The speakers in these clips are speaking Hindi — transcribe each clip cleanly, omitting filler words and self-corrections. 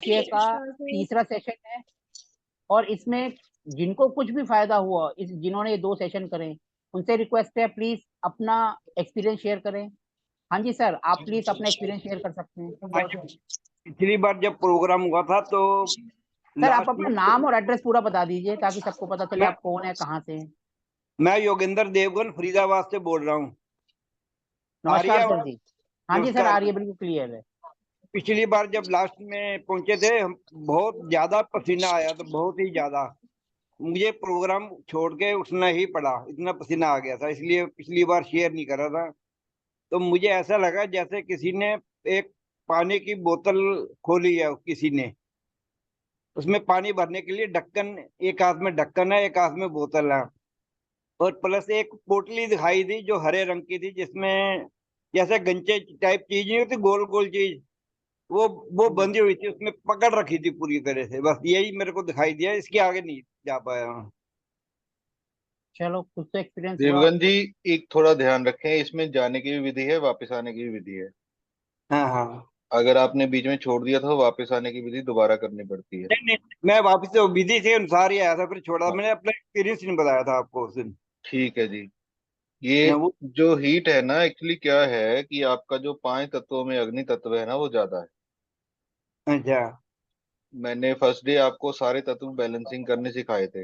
ये का तीसरा सेशन है। और इसमें जिनको कुछ भी फायदा हुआ, इस जिन्होंने ये 2 सेशन करें, उनसे रिक्वेस्ट है प्लीज अपना एक्सपीरियंस शेयर करें। हाँ जी सर, आप प्लीज अपना एक्सपीरियंस शेयर कर सकते हैं। अच्छा, पिछली बार जब प्रोग्राम हुआ था तो सर आप लास्ट अपना में नाम और एड्रेस पूरा बता दीजिए ताकि सबको पता चले मैं आप कौन है, कहाँ से हैं। मैं योगेंद्र देवगन फरीदाबाद से बोल रहा हूँ। आ रही है नमस्कार सर आवाज? जी। हाँ जी सर, नमस्कार। आ रही है, बिल्कुल क्लियर है। पिछली बार जब लास्ट में पहुंचे थे हम, बहुत ज्यादा पसीना आया था, बहुत ही ज्यादा। मुझे प्रोग्राम छोड़ के उठना ही पड़ा, इतना पसीना आ गया था, इसलिए पिछली बार शेयर नहीं कर रहा था। तो मुझे ऐसा लगा जैसे किसी ने एक पानी की बोतल खोली है किसी ने, उसमें पानी भरने के लिए ढक्कन, एक हाथ में ढक्कन है, एक हाथ में बोतल है, और प्लस एक पोटली दिखाई दी जो हरे रंग की थी, जिसमें जैसे गंचे टाइप चीज नहीं होती, गोल गोल चीज, वो बंधी हुई थी, उसमें पकड़ रखी थी पूरी तरह से। बस यही मेरे को दिखाई दिया, इसके आगे नहीं जा पाया। चलो, कुछ तो एक्सपीरियंस हुआ देवगन जी, आपको। एक थोड़ा ध्यान रखें, इसमें जाने की भी विधि है, वापस आने की भी विधि है। हाँ हाँ। अगर आपने बीच में छोड़ दिया तो वापस आने की विधि दोबारा करनी पड़ती है। नहीं नहीं, मैं वापस से विधि के अनुसार ही आया था, फिर छोड़ा, हाँ, मैंने अपना एक्सपीरियंस नहीं बताया था आपको उस दिन। ठीक है जी। ये हाँ, वो जो हीट है ना, एक्चुअली क्या है कि आपका जो 5 तत्वों में अग्नि तत्व है ना, वो ज्यादा है। अच्छा। मैंने फर्स्ट डे आपको सारे तत्व बैलेंसिंग करने सिखाए थे।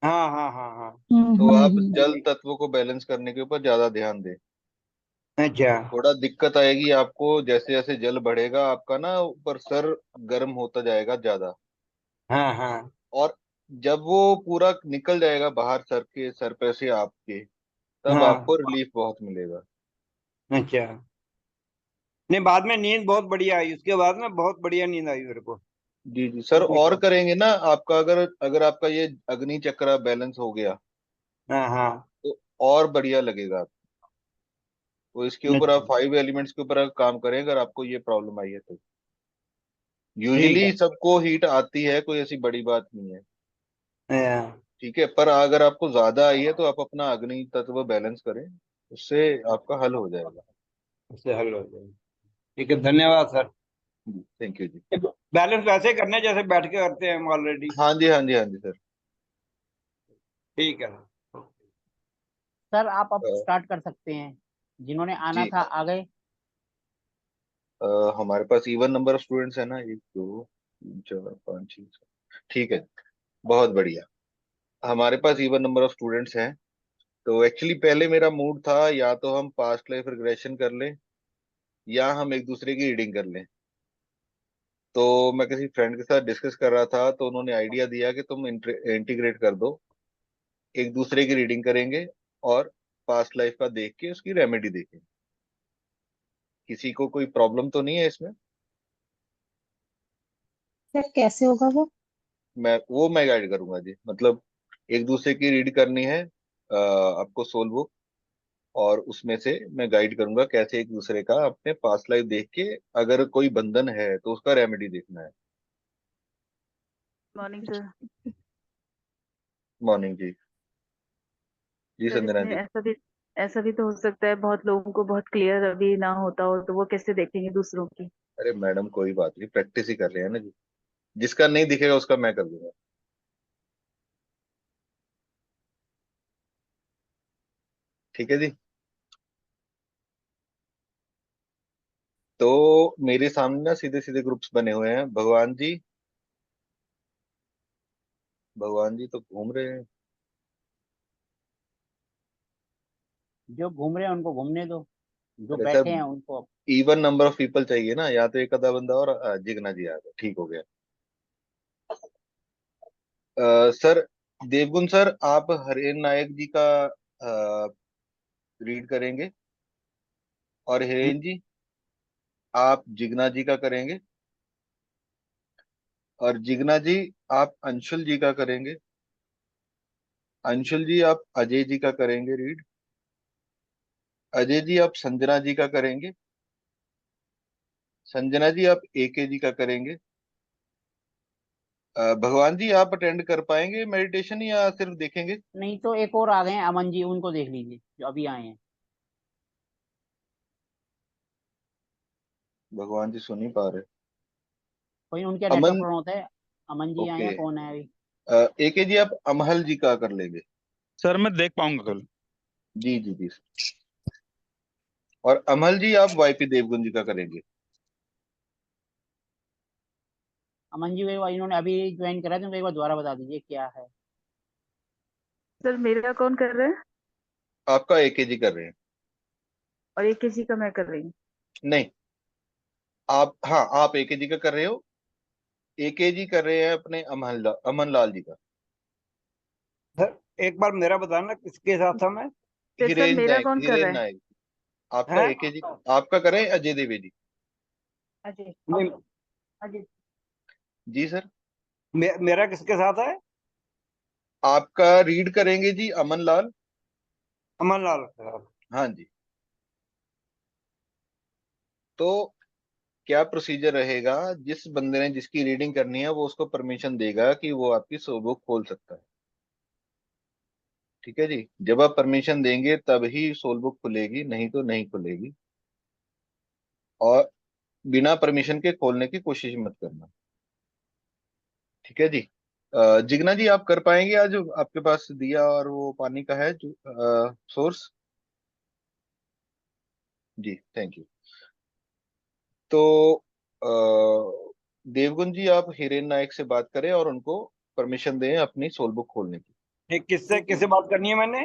हाँ हाँ हाँ हाँ। तो आप जल तत्व को बैलेंस करने के ऊपर ज्यादा ध्यान दें। अच्छा। थोड़ा दिक्कत आएगी आपको, जैसे जैसे जल बढ़ेगा आपका ना, ऊपर सर गर्म होता जाएगा ज्यादा। हाँ हाँ। और जब वो पूरा निकल जाएगा बाहर सर पे से आपके, तब हाँ। आपको रिलीफ बहुत मिलेगा। अच्छा। नहीं, बाद में नींद बहुत बढ़िया आई, उसके बाद में बहुत बढ़िया नींद आई मेरे को। जी जी सर, कोई और प्रॉब्लम। करेंगे ना आपका, अगर अगर आपका ये अग्नि चक्र बैलेंस हो गया हाँ हाँ। तो और बढ़िया लगेगा। तो इसके ऊपर आप अच्छा। 5 एलिमेंट्स के ऊपर अगर काम करें, अगर आपको ये प्रॉब्लम आई है तो। ठीक यूजुअली है। सबको हीट आती है, कोई ऐसी बड़ी बात नहीं है। हाँ, ठीक है, पर अगर आपको ज्यादा आई है तो आप अपना अग्नि तत्व बैलेंस करें, उससे आपका हल हो जाएगा। उससे हल हो जाएगा। ठीक है, धन्यवाद sir. Thank you ji. Balance वैसे ही करना है जैसे बैठ के करते हैं हम ऑलरेडी। हाँ जी, हाँ जी, हाँ जी सर। ठीक है। सर आप अब अ, स्टार्ट कर सकते हैं। जिन्होंने आना जी, था आ गए। हमारे पास इवन नंबर ऑफ स्टूडेंट्स है ना, 1 2 3 4 5 6 7। ठीक है, बहुत बढ़िया। हमारे पास इवन नंबर ऑफ स्टूडेंट्स हैं। तो एक्चुअली पहले मेरा मूड था, या तो हम पास्ट लाइफ रिग्रेशन कर लें, या हम एक दूसरे की रीडिंग कर लें। तो मैं किसी फ्रेंड के साथ डिस्कस कर रहा था, तो उन्होंने आइडिया दिया कि तुम इंटीग्रेट कर दो, एक दूसरे की रीडिंग करेंगे और पास्ट लाइफ का देख के उसकी रेमेडी देखेंगे। किसी को कोई प्रॉब्लम तो नहीं है इसमें? सर कैसे होगा वो? मैं गाइड करूंगा जी, मतलब एक दूसरे की रीड करनी है, आपको सोल बुक, और उसमें से मैं गाइड करूंगा कैसे एक दूसरे का अपने पास्ट लाइफ देख के, अगर कोई बंधन है तो उसका रेमेडी देखना है। Morning sir. मॉर्निंग जी। जी सर संजना इसमें जी। ऐसा भी तो हो सकता है, बहुत लोगों को बहुत क्लियर अभी ना होता हो, तो वो कैसे देखेंगे दूसरों की? अरे मैडम, कोई बात नहीं, प्रैक्टिस ही कर रहे हैं ना जी। जिसका नहीं दिखेगा उसका मैं कर दूंगा। ठीक है जी। तो मेरे सामने ना सीधे सीधे ग्रुप्स बने हुए हैं। भगवान जी, भगवान जी तो घूम रहे हैं। जो घूम रहे हैं उनको घूमने दो, जो अरे सर, बैठे हैं उनको अब। इवन नंबर ऑफ पीपल चाहिए ना, या तो एक आधा बंदा और जिगना जी आ गए, ठीक हो गया। सर, देवगुण सर, आप हरेन नायक जी का रीड करेंगे, और हिरेन जी आप जिगना जी का करेंगे, और जिगना जी आप अंशुल जी का करेंगे, अंशुल जी आप अजय जी का करेंगे रीड, अजय जी आप संजना जी का करेंगे, संजना जी आप एके जी का करेंगे। भगवान जी, आप अटेंड कर पाएंगे मेडिटेशन, या सिर्फ देखेंगे? नहीं तो एक और आ गए हैं, अमन जी, उनको देख लीजिए जो अभी आए हैं। भगवान जी सुन ही पा रहे। कोई उनके नेटवर्क अमन, प्रॉब्लम होता है। अमन जी आए ओके। हैं, कौन है अभी? एके जी आप अमहल जी का कर लेंगे। सर मैं देख पाऊंगा कल। जी जी जी। और अमहल जी आप वाईपी देवगन जी का करेंगे। अमन जी इन्होंने अभी ज्वाइन करा है, तो एक बार दोबारा बता दीजिए क्या है। सर मेरा कौन कर रहा है? आपका एके जी कर रहे हैं। और एक किसी का मैं कर रही हूँ। नहीं, आप, हाँ आप एके जी का कर रहे हो। एके जी कर रहे हैं अपने अमन लाल जी का। सर एक बार मेरा बताना किसके साथ था मैं? फिर सर हिरेन मेरा नायक, कौन कर हिरेन रहा है? नायक। आपका हैं? एके जी, आपका करें अजय द्विवेदी। अजय, नहीं, अजय जी सर। मेरा किसके साथ है? आपका रीड करेंगे जी अमन लाल। अमन लाल के साथ। हाँ जी। तो क्या प्रोसीजर रहेगा, जिस बंदे ने जिसकी रीडिंग करनी है वो उसको परमिशन देगा कि वो आपकी सोल बुक खोल सकता है। ठीक है जी। जब आप परमिशन देंगे तब ही सोल बुक खुलेगी, नहीं तो नहीं खुलेगी। और बिना परमिशन के खोलने की कोशिश मत करना। ठीक है जी। जिग्ना जी आप कर पाएंगे आज? आपके पास दिया और वो पानी का है जो सोर्स। Ji thank you. तो देवगुन जी आप हिरेन नायक से बात करें और उनको परमिशन दें अपनी सोल बुक खोलने की। किससे किससे बात करनी है मैंने?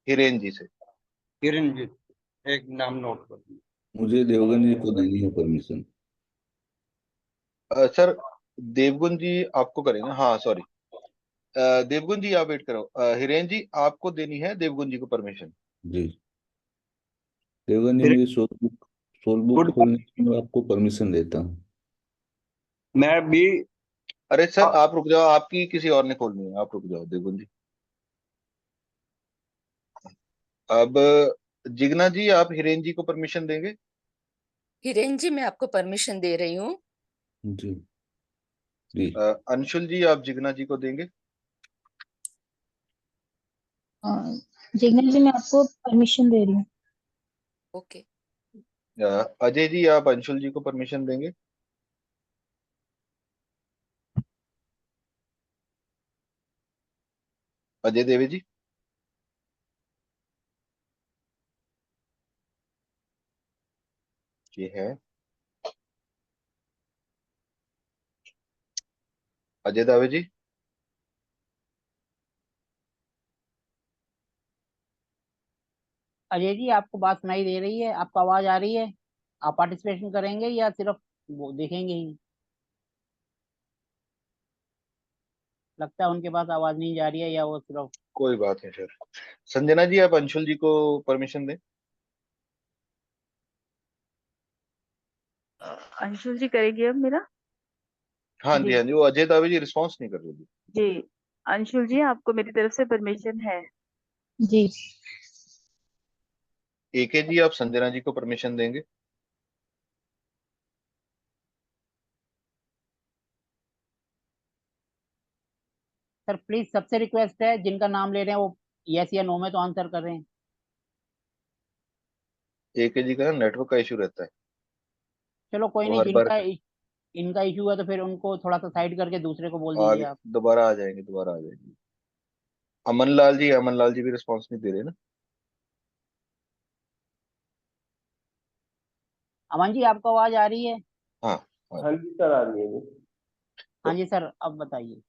हिरेन जी से। किरणजीत, एक नाम नोट कर लिया। मुझे देवगन जी को देनी है परमिशन। सर देवगुन जी आपको करेंगे, हाँ सॉरी। देवगुन जी आप वेट करो। हिरेन जी आपको देनी है देवगुन जी को परमिशन। जी, देवगन जी फिर मेरी सोल बुक गुड। खोलने की मैं आपको परमिशन देता हूँ। मैं भी। अरे सर आप रुक जाओ, आपकी किसी और ने खोलनी है, आप रुक जाओ देवगुन जी। अब जिग्ना जी आप हिरेन जी को परमिशन देंगे। हिरेन जी मैं आपको परमिशन दे रही हूँ। जी जी। अंशुल जी आप जिग्ना जी को देंगे। जिग्नेश जी मैं आपको परमिशन दे रही हूँ। ओके। अजय जी आप अंशुल जी को परमिशन देंगे। अजय देवी जी। ये है अजय दावे जी। अजय जी, आपको बात सुनाई दे रही है? आपको आवाज आ रही है? आप पार्टिसिपेशन करेंगे या सिर्फ वो देखेंगे ही? लगता है उनके पास आवाज नहीं जा रही है, या वो सिर्फ। कोई बात नहीं सर। संजना जी आप अंशुल जी को परमिशन दें। अंशुल जी करेगी अब मेरा। हाँ जी जी हाँ जी, वो अजय दावे जी रिस्पॉन्स नहीं कर रहे जी। जी। अंशुल जी आपको मेरी तरफ से परमिशन है। जी एके जी आप संजना जी को परमिशन देंगे। सर प्लीज, सबसे रिक्वेस्ट है, जिनका नाम ले रहे हैं वो यस या नो में तो आंसर कर रहे हैं। एके जी का नेटवर्क का इशू रहता है, चलो कोई वो नहीं, हर बार इनका इशू है तो फिर उनको थोड़ा सा साइड करके दूसरे को बोल दीजिए आगे आप। दोबारा आ जाएंगे, दोबारा आ जाएंगे। अमन लाल जी भी रिस्पॉन्स नहीं दे रहे ना। अमन जी, आपको आवाज आ रही है? हाँ हाँ। हाँ जी सर, आ रही है जी। हाँ तो जी सर, अब बताइए।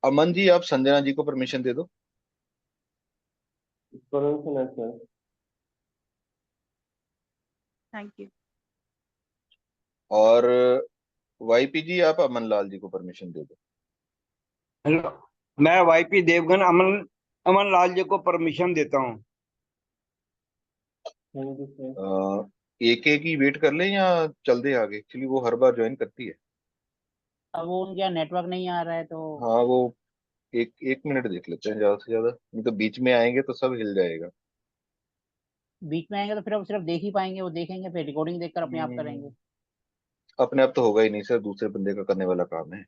अमन जी आप संजना जी को परमिशन दे दो। परमिशन है सर। Thank you. और वाईपी जी आप अमन लाल जी को परमिशन दे दो। हेलो, मैं वाईपी देवगन अमन अमन लाल जी को परमिशन देता हूँ। Thank you sir. एक एक ही वेट कर लें या चल दे आगे? एक्चुअली वो हर बार ज्वाइन करती है। अब वो उनके यहाँ नेटवर्क नहीं आ रहा है तो। हाँ वो एक एक मिनट देख लेते हैं ज्यादा से ज्यादा, नहीं तो बीच में आएंगे तो सब हिल जाएगा। बीच में आएंगे तो फिर वो सिर्फ देख ही पाएंगे, वो देखेंगे फिर रिकॉर्डिंग देखकर अपने आप हम्म, करेंगे। अपने आप तो होगा ही नहीं सर, दूसरे बंदे का करने वाला काम है।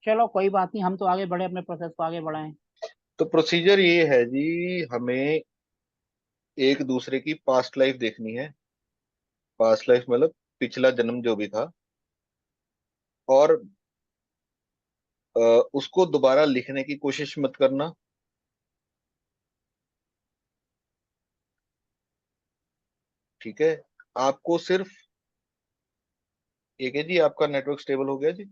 चलो कोई बात नहीं, हम तो आगे बढ़े, अपने प्रोसेस को आगे बढ़ाएं। तो प्रोसीजर ये है जी, हमें एक दूसरे की पास्ट लाइफ देखनी है। पास्ट लाइफ मतलब पिछला जन्म जो भी था, और उसको दोबारा लिखने की कोशिश मत करना। ठीक है, आपको सिर्फ एक है जी, आपका नेटवर्क स्टेबल हो गया जी।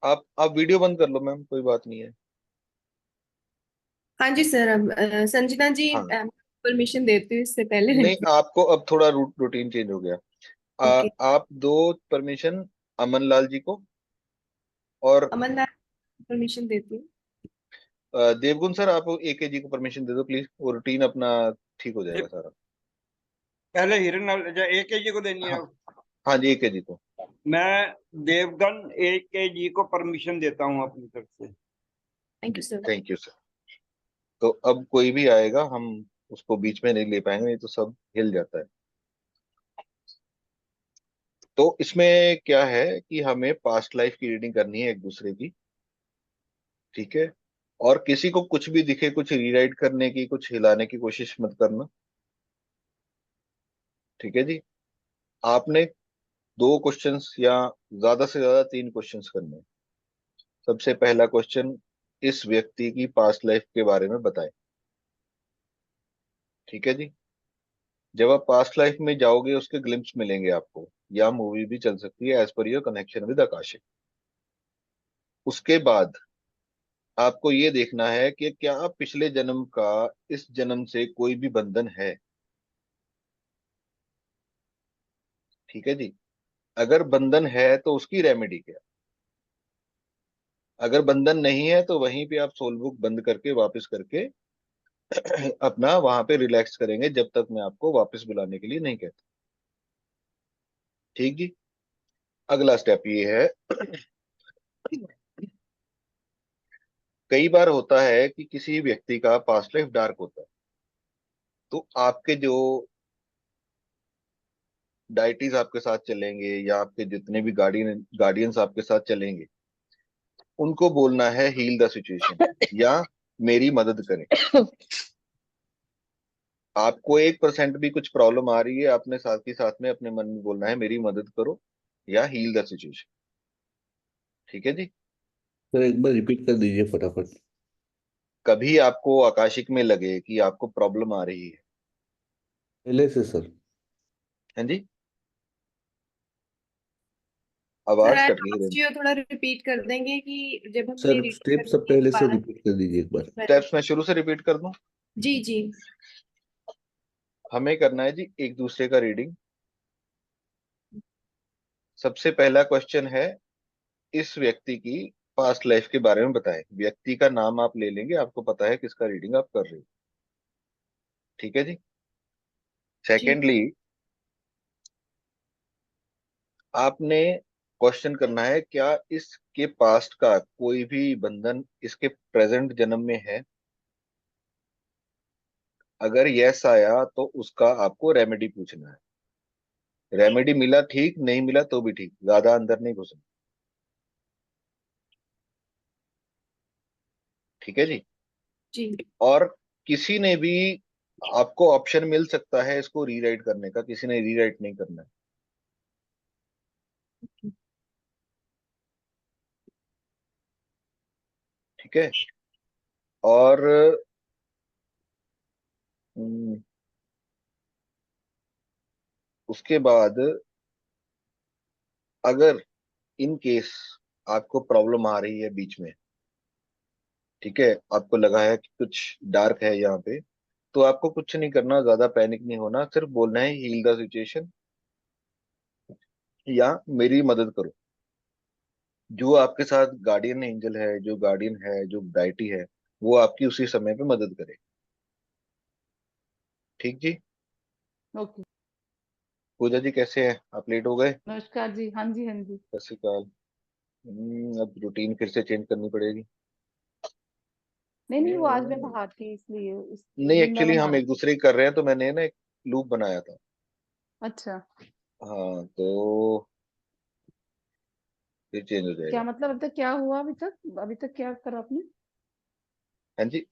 आप वीडियो बंद कर लो मैम, कोई बात नहीं है। हाँ जी सर, अब संजना जी हाँ, परमिशन देती हूँ इससे पहले। नहीं आपको अब थोड़ा रूटीन चेंज हो गया। ओके। आप दो परमिशन अमन लाल जी को, और अमन लाल परमिशन देती हूँ। देवगुण सर आप AK जी को परमिशन दे दो प्लीज, वो रूटीन अपना ठीक हो जाएगा सारा। पहले हिरन AK जी को देनी है। हाँ, हाँ जी AK जी को। मैं देवगन AK जी को परमिशन देता हूँ अपनी तरफ से। Thank you sir. Thank you sir. तो अब कोई भी आएगा हम उसको बीच में नहीं ले पाएंगे, नहीं तो सब हिल जाता है। तो इसमें क्या है कि हमें पास्ट लाइफ की रीडिंग करनी है एक दूसरे की। ठीक है, और किसी को कुछ भी दिखे, कुछ रीराइट करने की, कुछ हिलाने की कोशिश मत करना। ठीक है जी, आपने 2 क्वेश्चंस या ज्यादा से ज्यादा 3 क्वेश्चंस करने हैं। सबसे पहला क्वेश्चन, इस व्यक्ति की पास्ट लाइफ के बारे में बताएं। ठीक है जी, जब आप पास्ट लाइफ में जाओगे उसके ग्लिम्स मिलेंगे आपको, या मूवी भी चल सकती है as per your connection with Akashic. उसके बाद आपको ये देखना है कि क्या पिछले जन्म का इस जन्म से कोई भी बंधन है। ठीक है जी, अगर बंधन है तो उसकी रेमेडी क्या। अगर बंधन नहीं है तो वहीं पे आप सोल बुक बंद करके वापस करके अपना वहां पे रिलैक्स करेंगे, जब तक मैं आपको वापस बुलाने के लिए नहीं कहता। ठीक जी, अगला स्टेप ये है, कई बार होता है कि किसी व्यक्ति का पास्ट लाइफ डार्क होता है, तो आपके जो डाइटीज आपके साथ चलेंगे या आपके जितने भी गार्डियंस आपके साथ चलेंगे, उनको बोलना है हील द सिचुएशन या मेरी मदद करें। आपको 1% भी कुछ प्रॉब्लम आ रही है, आपने साथ ही साथ में अपने मन में बोलना है मेरी मदद करो या हील द सिचुएशन। ठीक है जी, सर एक बार रिपीट कर दीजिए फटाफट। कभी आपको आकाशिक में लगे कि आपको प्रॉब्लम आ रही है। पहले से सर। हाँ जी, सर आवाज आई कट रही है। लॉस्ट यू, थोड़ा रिपीट कर देंगे कि जब हमने सर रीडिंग स्टेप सब करनी है पहले से दोबारा। रिपीट कर दीजिए एक बार। स्टेप्स मैं शुरू से रिपीट कर दूं। जी जी। हमें करना है जी एक दूसरे का रीडिंग। सबसे पहला क्वेश्चन है, इस व्यक्ति की पास्ट लाइफ के बारे में बताएं। व्यक्ति का नाम आप ले लेंगे, आपको पता है किसका रीडिंग आप कर रहे हो। ठीक है जी, जी सेकेंडली आपने क्वेश्चन करना है, क्या इसके पास्ट का कोई भी बंधन इसके प्रेजेंट जन्म में है। अगर यस आया तो उसका आपको रेमेडी पूछना है। रेमेडी मिला ठीक, नहीं मिला तो भी ठीक, ज्यादा अंदर नहीं घुसना। ठीक है जी, जी और किसी ने भी आपको ऑप्शन मिल सकता है इसको रीराइट करने का, किसी ने रीराइट नहीं करना है। ठीक है, और हम्म, उसके बाद अगर इन केस आपको प्रॉब्लम आ रही है बीच में, ठीक है, आपको लगा है कि कुछ डार्क है यहाँ पे, तो आपको कुछ नहीं करना, ज्यादा पैनिक नहीं होना, सिर्फ बोलना है हील द सिचुएशन या मेरी मदद करो। जो आपके साथ गार्डियन एंजल है, जो गार्डियन है, जो डाइटी है, वो आपकी उसी समय पे मदद करे। ठीक जी, ओके। पूजा जी कैसे हैं आप, लेट हो गए। नमस्कार जी, हाँ जी हाँ जी। सत श्री अकाल। अब रूटीन फिर से चेंज करनी पड़ेगी। नहीं नहीं, वो आज मैं बाहर थी इसलिए नहीं रूम मैं एक्चुअली बना हम रही एक थी। दूसरे की कर रहे हैं, तो मैंने ना एक लूप बनाया था। अच्छा। हाँ, तो फिर चेंज हो क्या जाएगा। मतलब अभी तक क्या हुआ, अभी तक क्या करा आपने? हाँ जी,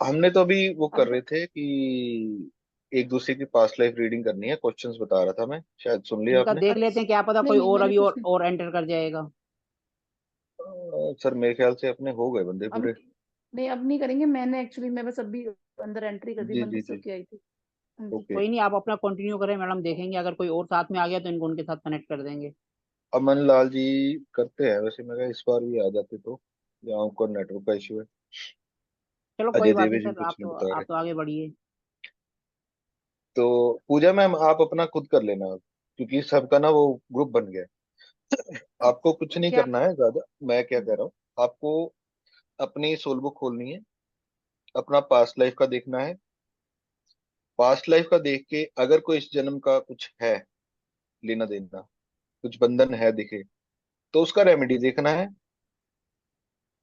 हमने तो अभी वो कर अभी रहे तक थे कि एक दूसरे की पास्ट लाइफ रीडिंग करनी है, क्वेश्चंस बता रहा था मैं, शायद सुन लिया इनका आपने। देख लेते हैं, क्या पता नहीं कोई नहीं और मैंने अभी कुछ नहीं। और एंटर कर जाएगा। सर मेरे ख्याल से अपने हो गए बंदे अब पूरे। नहीं, अब नहीं करेंगे। मैंने एक्चुअली मैं बस अभी अंदर एंट्री कर दी, जी जी मंदिर से जी। होके आई थी। हाँ जी। ओके। कोई नहीं, आप अपना कंटिन्यू करें मैडम, देखेंगे अगर कोई और साथ में आ गया तो इनको उनके साथ कनेक्ट कर देंगे। अमन लाल जी करते हैं वैसे, मैं कहा इस बार भी आ जाते तो, या उनको नेटवर्क का इशू है। चलो कोई अजय बात नहीं देवी जी सर, कुछ नहीं बता रहे। आप तो आगे बढ़िए। तो पूजा मैम आप अपना खुद कर लेना, क्योंकि सबका ना वो ग्रुप बन गया है। आपको कुछ नहीं क्या? करना है ज्यादा। मैं क्या कह रहा हूँ, आपको अपनी सोल बुक खोलनी है, अपना पास्ट लाइफ का देखना है। पास्ट लाइफ का देख के अगर कोई इस जन्म का कुछ है लेना देना, कुछ बंधन है दिखे, तो उसका रेमेडी देखना है।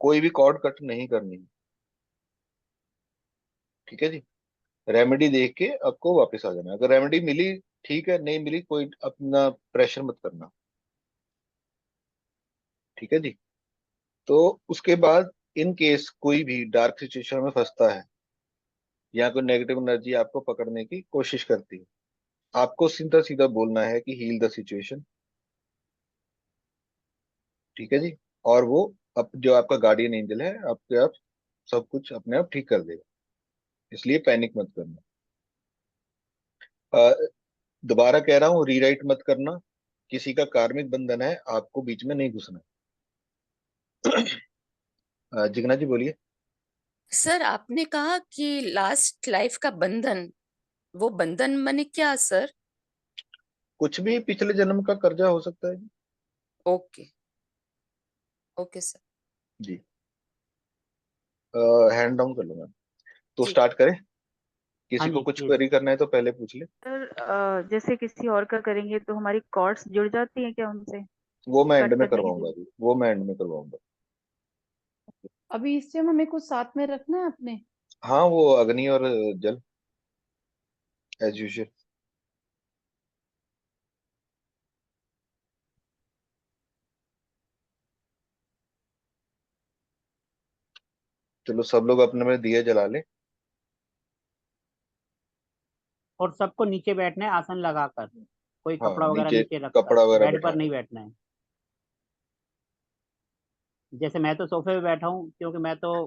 कोई भी कॉर्ड कट नहीं करनी है, ठीक है जी। रेमेडी देख के आपको वापस आ जाना है। अगर रेमेडी मिली ठीक है, नहीं मिली कोई अपना प्रेशर मत करना, ठीक है जी। तो उसके बाद इन केस कोई भी डार्क सिचुएशन में फंसता है, या कोई नेगेटिव एनर्जी आपको पकड़ने की कोशिश करती है, आपको सीधा सीधा बोलना है कि हील द सिचुएशन, ठीक है जी। और वो अब जो आपका गार्डियन एंजल है आपके आप सब कुछ अपने आप ठीक कर देगा, इसलिए पैनिक मत करना। अ, दोबारा कह रहा हूँ, रीराइट मत करना। किसी का कार्मिक बंधन है, आपको बीच में नहीं घुसना। जिगना जी बोलिए। सर आपने कहा कि लास्ट लाइफ का बंधन, वो बंधन माने क्या सर? कुछ भी पिछले जन्म का कर्जा हो सकता है ओके, ओके सर। जी। हैंड डाउन कर लो मैम। तो जी। स्टार्ट करें। हाँ किसी को जी कुछ प्लीज। क्वेरी करना है तो पहले पूछ ले। सर जैसे किसी और का करेंगे तो हमारी कॉर्ड्स जुड़ जाती हैं क्या उनसे वो मैं एंड कट में करने की करवाऊंगा जरूरत? अभी, वो मैं एंड में करवाऊंगा। अभी इस टाइम हमें कुछ साथ में रखना है अपने? हाँ वो अग्नि और जल, एज यूजुअल। चलो सब लोग अपने में दिए जला ले। और सबको नीचे बैठना है आसन लगाकर, कोई हाँ कपड़ा वगैरह नीचे नीचे रखकर, कपड़ा वगैरह बेड बैठा पर नहीं कर। बैठना है। जैसे मैं तो सोफे पे बैठा हूँ, क्योंकि मैं तो,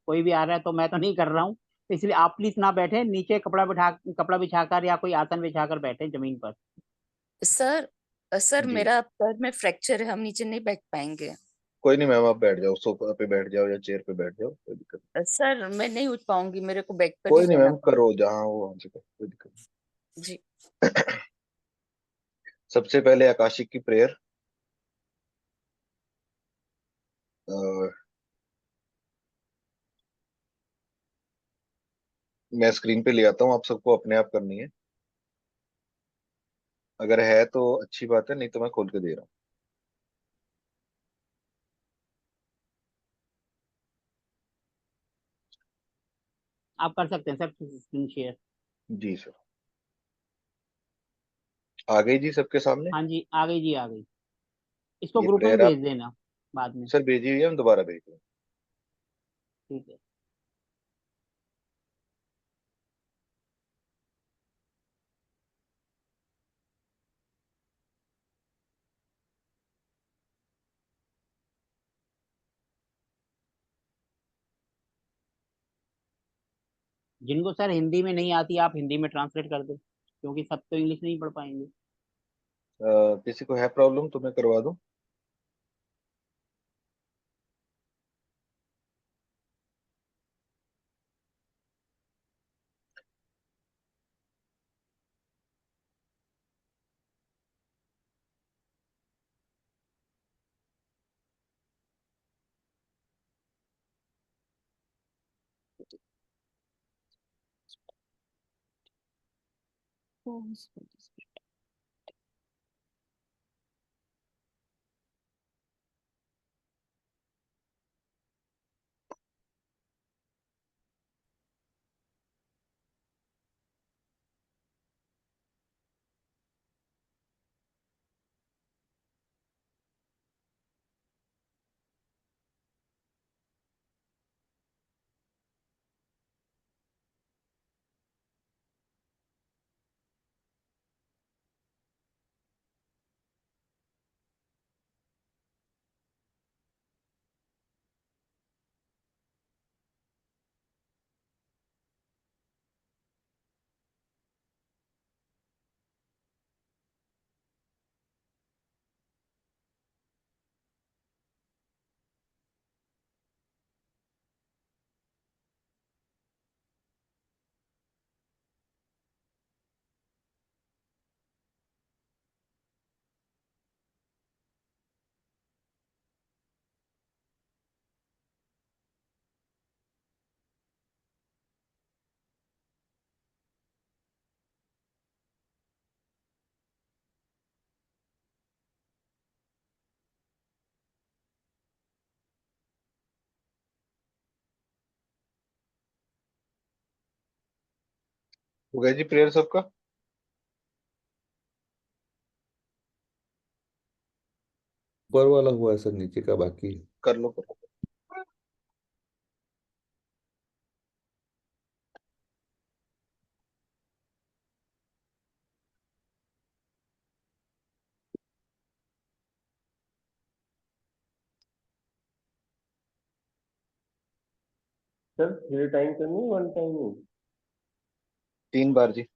कोई भी आ रहा है तो मैं तो नहीं कर रहा हूँ, तो इसलिए आप प्लीज ना बैठे नीचे, कपड़ा बिछाकर या कोई आसन बिछाकर बैठे जमीन पर। सर सर जी मेरा पैर में फ्रैक्चर है, हम नीचे नहीं बैठ पाएंगे। कोई नहीं मैम, आप बैठ जाओ, सोफा पे बैठ जाओ या चेयर पे बैठ जाओ, कोई दिक्कत नहीं। सर मैं नहीं उठ पाऊंगी, मेरे को बेड पर ही कोई नहीं रहना मैम, पड़ेगा। करो जहाँ हो वहां से करो, कोई दिक्कत जी। नहीं। सबसे पहले आकाशिक की प्रेयर। मैं स्क्रीन पे ले आता हूँ, आप सबको अपने आप करनी है। अगर है तो अच्छी बात है, नहीं तो मैं खोल के दे रहा आप कर सकते हैं सर स्क्रीन शेयर। हूँ। जी सर। आ गई जी सबके सामने। हाँ जी आ गई जी, आ गई। इसको ये ग्रुप में भी प्रेयर आप भेज देना बाद में। सर भेजी हुई है, हम दोबारा भेज दें। ठीक है। जिनको सर हिंदी में नहीं आती, आप हिंदी में ट्रांसलेट कर दो, क्योंकि सब तो इंग्लिश नहीं पढ़ पाएंगे। किसी को है प्रॉब्लम तो मैं करवा दूं। हो गया जी प्रेयर सबका? ऊपर वाला हुआ है सर, नीचे का बाकी है। कर लो कर लो। सर 3 टाइम करनी 1 टाइम नहीं? 3 बार जी।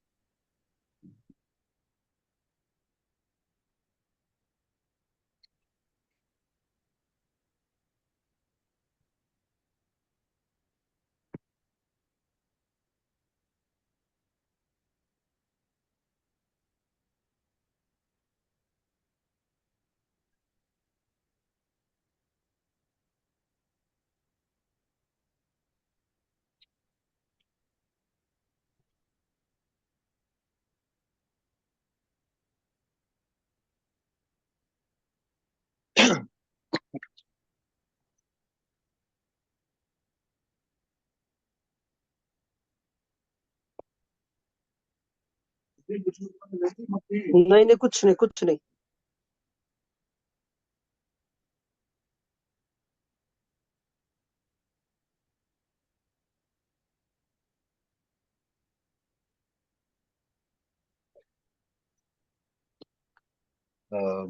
नहीं नहीं, कुछ नहीं कुछ नहीं।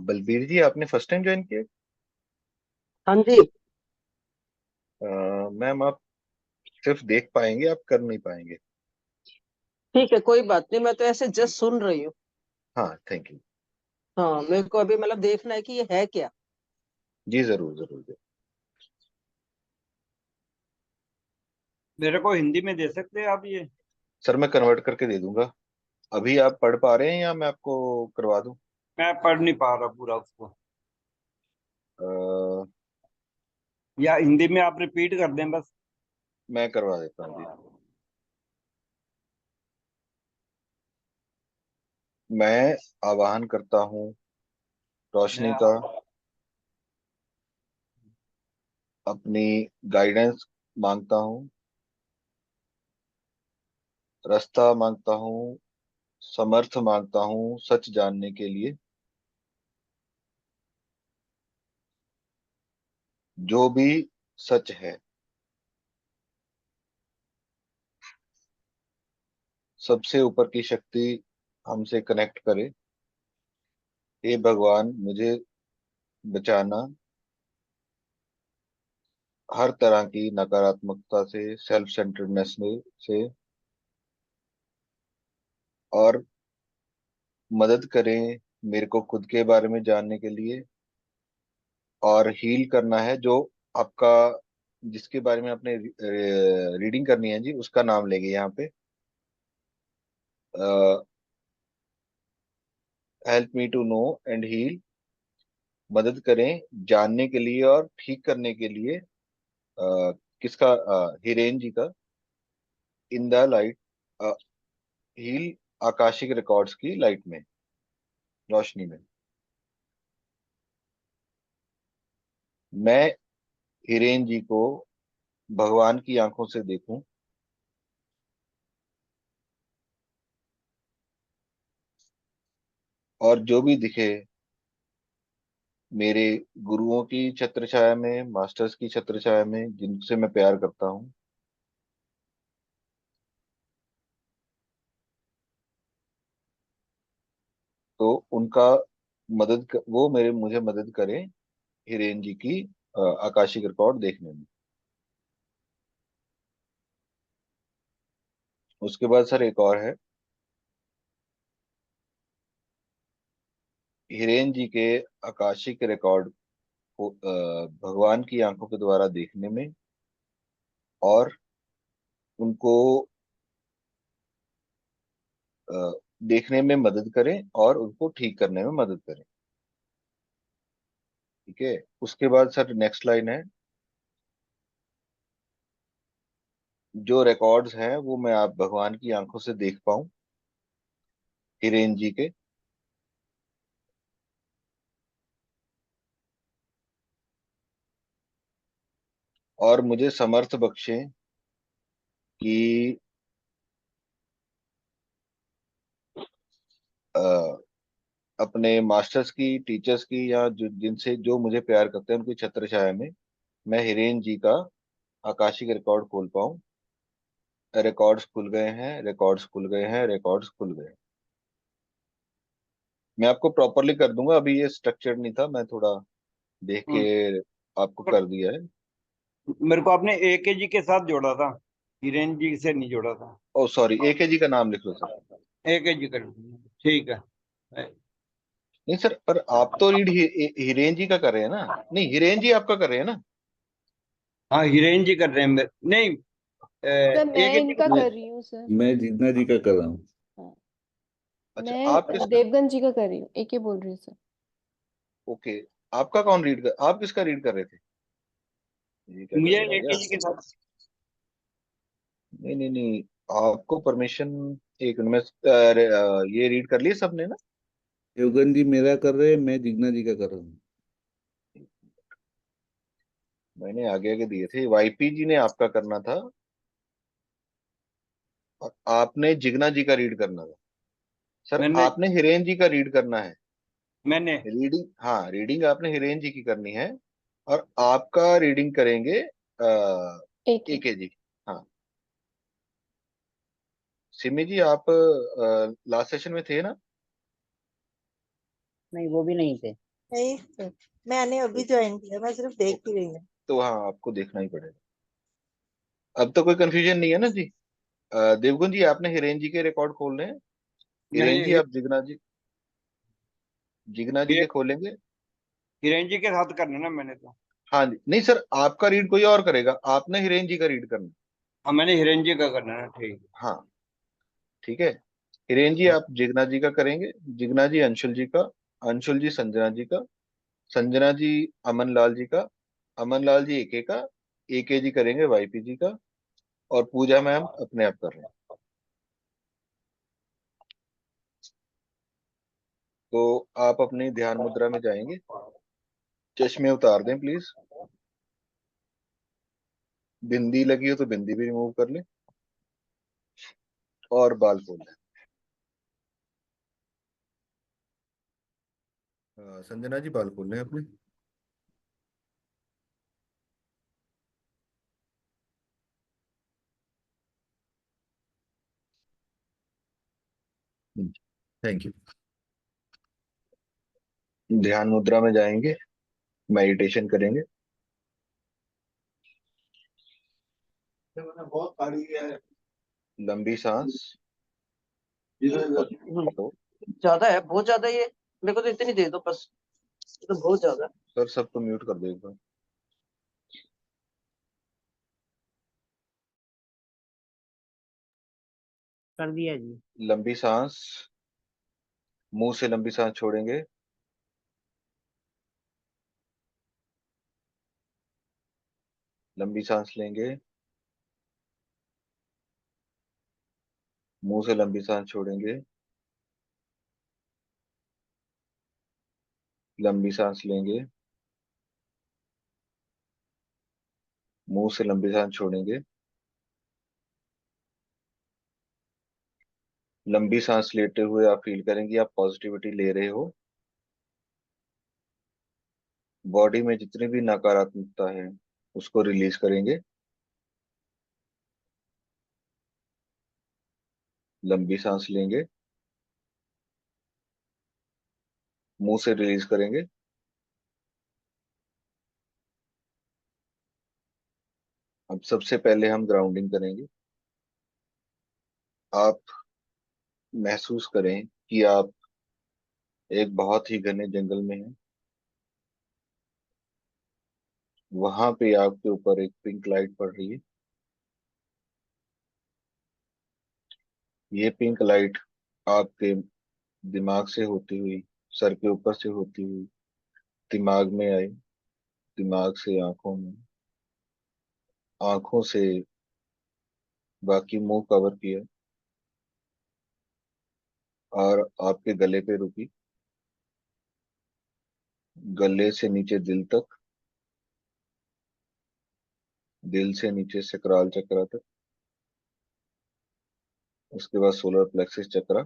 बलबीर जी, आपने फर्स्ट टाइम ज्वाइन किया? हाँ जी। मैम आप सिर्फ देख पाएंगे, आप कर नहीं पाएंगे। ठीक है, कोई बात नहीं, मैं तो ऐसे जस्ट सुन रही हूँ। हाँ, थैंक यू। हाँ, मेरे को अभी मतलब देखना है कि ये है क्या। जी जरूर जरूर जरूर। मेरे को हिंदी में दे सकते हैं आप ये? सर मैं कन्वर्ट करके दे दूंगा। अभी आप पढ़ पा रहे हैं या मैं आपको करवा दूं? मैं पढ़ नहीं पा रहा पूरा उसको। अ, या हिंदी में आप रिपीट कर दें बस। मैं करवा देता हूँ जी। मैं आवाहन करता हूँ रोशनी का, अपनी गाइडेंस मांगता हूँ, रास्ता मांगता हूँ, समर्थ मांगता हूँ सच जानने के लिए। जो भी सच है, सबसे ऊपर की शक्ति हमसे कनेक्ट करे। हे भगवान, मुझे बचाना हर तरह की नकारात्मकता से, सेल्फ सेंटर्डनेस में से, और मदद करें मेरे को खुद के बारे में जानने के लिए। और हील करना है जो आपका, जिसके बारे में आपने रीडिंग करनी है जी, उसका नाम लेंगे यहाँ पे। Help me to know and heal, मदद करें जानने के लिए और ठीक करने के लिए। किसका? हिरेन जी का। In the light, heal akashic records की लाइट में, रोशनी में। मैं हिरेन जी को भगवान की आंखों से देखूं, और जो भी दिखे मेरे गुरुओं की छत्र छाया में, मास्टर्स की छत्र छाया में, जिनसे मैं प्यार करता हूँ, तो उनका वो मेरे मुझे मदद करें हिरेन जी की आकाशिक रिकॉर्ड देखने में। उसके बाद सर एक और है, हिरेन जी के आकाशिक रिकॉर्ड को भगवान की आंखों के द्वारा देखने में, और उनको अ, देखने में मदद करें और उनको ठीक करने में मदद करें। ठीक है। उसके बाद सर नेक्स्ट लाइन है, जो रिकॉर्ड्स हैं वो मैं आप भगवान की आंखों से देख पाऊं हिरेन जी के, और मुझे समर्थ बख्शें कि अपने मास्टर्स की, टीचर्स की, या जिनसे जो मुझे प्यार करते हैं उनकी छत्र छाया में मैं हिरेन जी का आकाशिक रिकॉर्ड खोल पाऊं। रिकॉर्ड्स खुल गए हैं, रिकॉर्ड्स खुल गए हैं, रिकॉर्ड्स खुल गए हैं। मैं आपको प्रॉपरली कर दूंगा, अभी ये स्ट्रक्चर्ड नहीं था, मैं थोड़ा देख के आपको कर दिया है। मेरे को आपने AKG के साथ जोड़ा था, हिरेन जी से नहीं जोड़ा था। ओ सॉरी, AKG का नाम लिख लो सर। AKG कर, ठीक है। नहीं सर, पर आप तो रीड हिरेन जी का कर रहे हैं ना? नहीं, हिरेन जी आपका कर रहे हैं ना? हाँ, हिरेन जी कर रहे हैं नहीं, सर मैं AKG इनका मैं कर रही हूँ सर। मैं जिग्ना जी का कर रहा हूँ। हाँ, अच्छा, आप मैं किसका? देवगन जी का कर रही हूँ, एक ही बोल रही हूँ सर। ओके, आपका कौन रीड कर, आप किसका रीड कर रहे थे? जी क्या कर मुझे रहे हैं भैया? AKG के साथ। नहीं नहीं नहीं, आपको परमिशन, एक मिनट में ये रीड कर लिए सबने ना? देवगन जी मेरा कर रहे हैं, मैं जिग्ना जी का कर रहा हूँ। मैंने आगे आगे दिए थे, YP जी ने आपका करना था और आपने जिग्ना जी का रीड करना था। सर मैंने आपने हिरेन जी का रीड करना है। मैंने रीडिंग, हाँ रीडिंग आपने हिरेन जी की करनी है, और आपका रीडिंग करेंगे एक ही। AKG। हाँ, सिमी जी आप लास्ट सेशन में थे ना? नहीं, वो भी नहीं थे। नहीं सर, मैंने अभी ज्वाइन किया, मैं सिर्फ देख ही रही हूँ। तो हाँ, आपको देखना ही पड़ेगा। अब तो कोई कंफ्यूजन नहीं है ना जी? देवगुन जी आपने हिरेन जी के रिकॉर्ड खोलने हैं। हिरेन जी नहीं, आप जिग्ना जी के खोलेंगे। हिरेन जी के साथ करना ना मैंने तो। हाँ जी, नहीं सर, आपका रीड कोई और करेगा, आपने हिरेन जी का रीड करना। हाँ, मैंने हिरेन जी का करना है, ठीक। हाँ ठीक है। हिरेन जी आप जिग्ना जी का करेंगे, जिग्ना जी अंशुल जी का, अंशुल जी संजना जी का, संजना जी अमन लाल जी का, अमन लाल जी AK का, AKG करेंगे YP जी का, और पूजा मैम अपने आप कर रहे हैं। तो आप अपनी ध्यान मुद्रा में जाएंगे, चश्मे उतार दें प्लीज, बिंदी लगी हो तो बिंदी भी रिमूव कर लें, और बाल खोल लें। संजना जी बाल खोल लें अपने। Thank you. ध्यान मुद्रा में जाएंगे, मेडिटेशन करेंगे। बहुत भारी है, लंबी सांस। ज्यादा है, बहुत ज्यादा ये। मेरे को तो इतनी दे दो बस, ये तो बहुत ज्यादा है। सर सबको म्यूट कर दो एक बार। कर दिया जी। लंबी सांस, मुंह से लंबी सांस छोड़ेंगे, लंबी सांस लेंगे, मुंह से लंबी सांस छोड़ेंगे, लंबी सांस लेंगे, मुंह से लंबी सांस छोड़ेंगे। लंबी सांस लेते हुए आप फील करेंगे आप पॉजिटिविटी ले रहे हो। बॉडी में जितनी भी नकारात्मकता है उसको रिलीज करेंगे। लंबी सांस लेंगे, मुंह से रिलीज करेंगे। अब सबसे पहले हम ग्राउंडिंग करेंगे। आप महसूस करें कि आप एक बहुत ही घने जंगल में हैं। वहां पे आपके ऊपर एक पिंक लाइट पड़ रही है। ये पिंक लाइट आपके दिमाग से होती हुई, सर के ऊपर से होती हुई दिमाग में आई, दिमाग से आंखों में, आंखों से बाकी मुंह कवर किया, और आपके गले पे रुकी, गले से नीचे दिल तक, दिल से नीचे सकराल चक्रा तक, उसके बाद सोलर प्लेक्सिस चक्रा,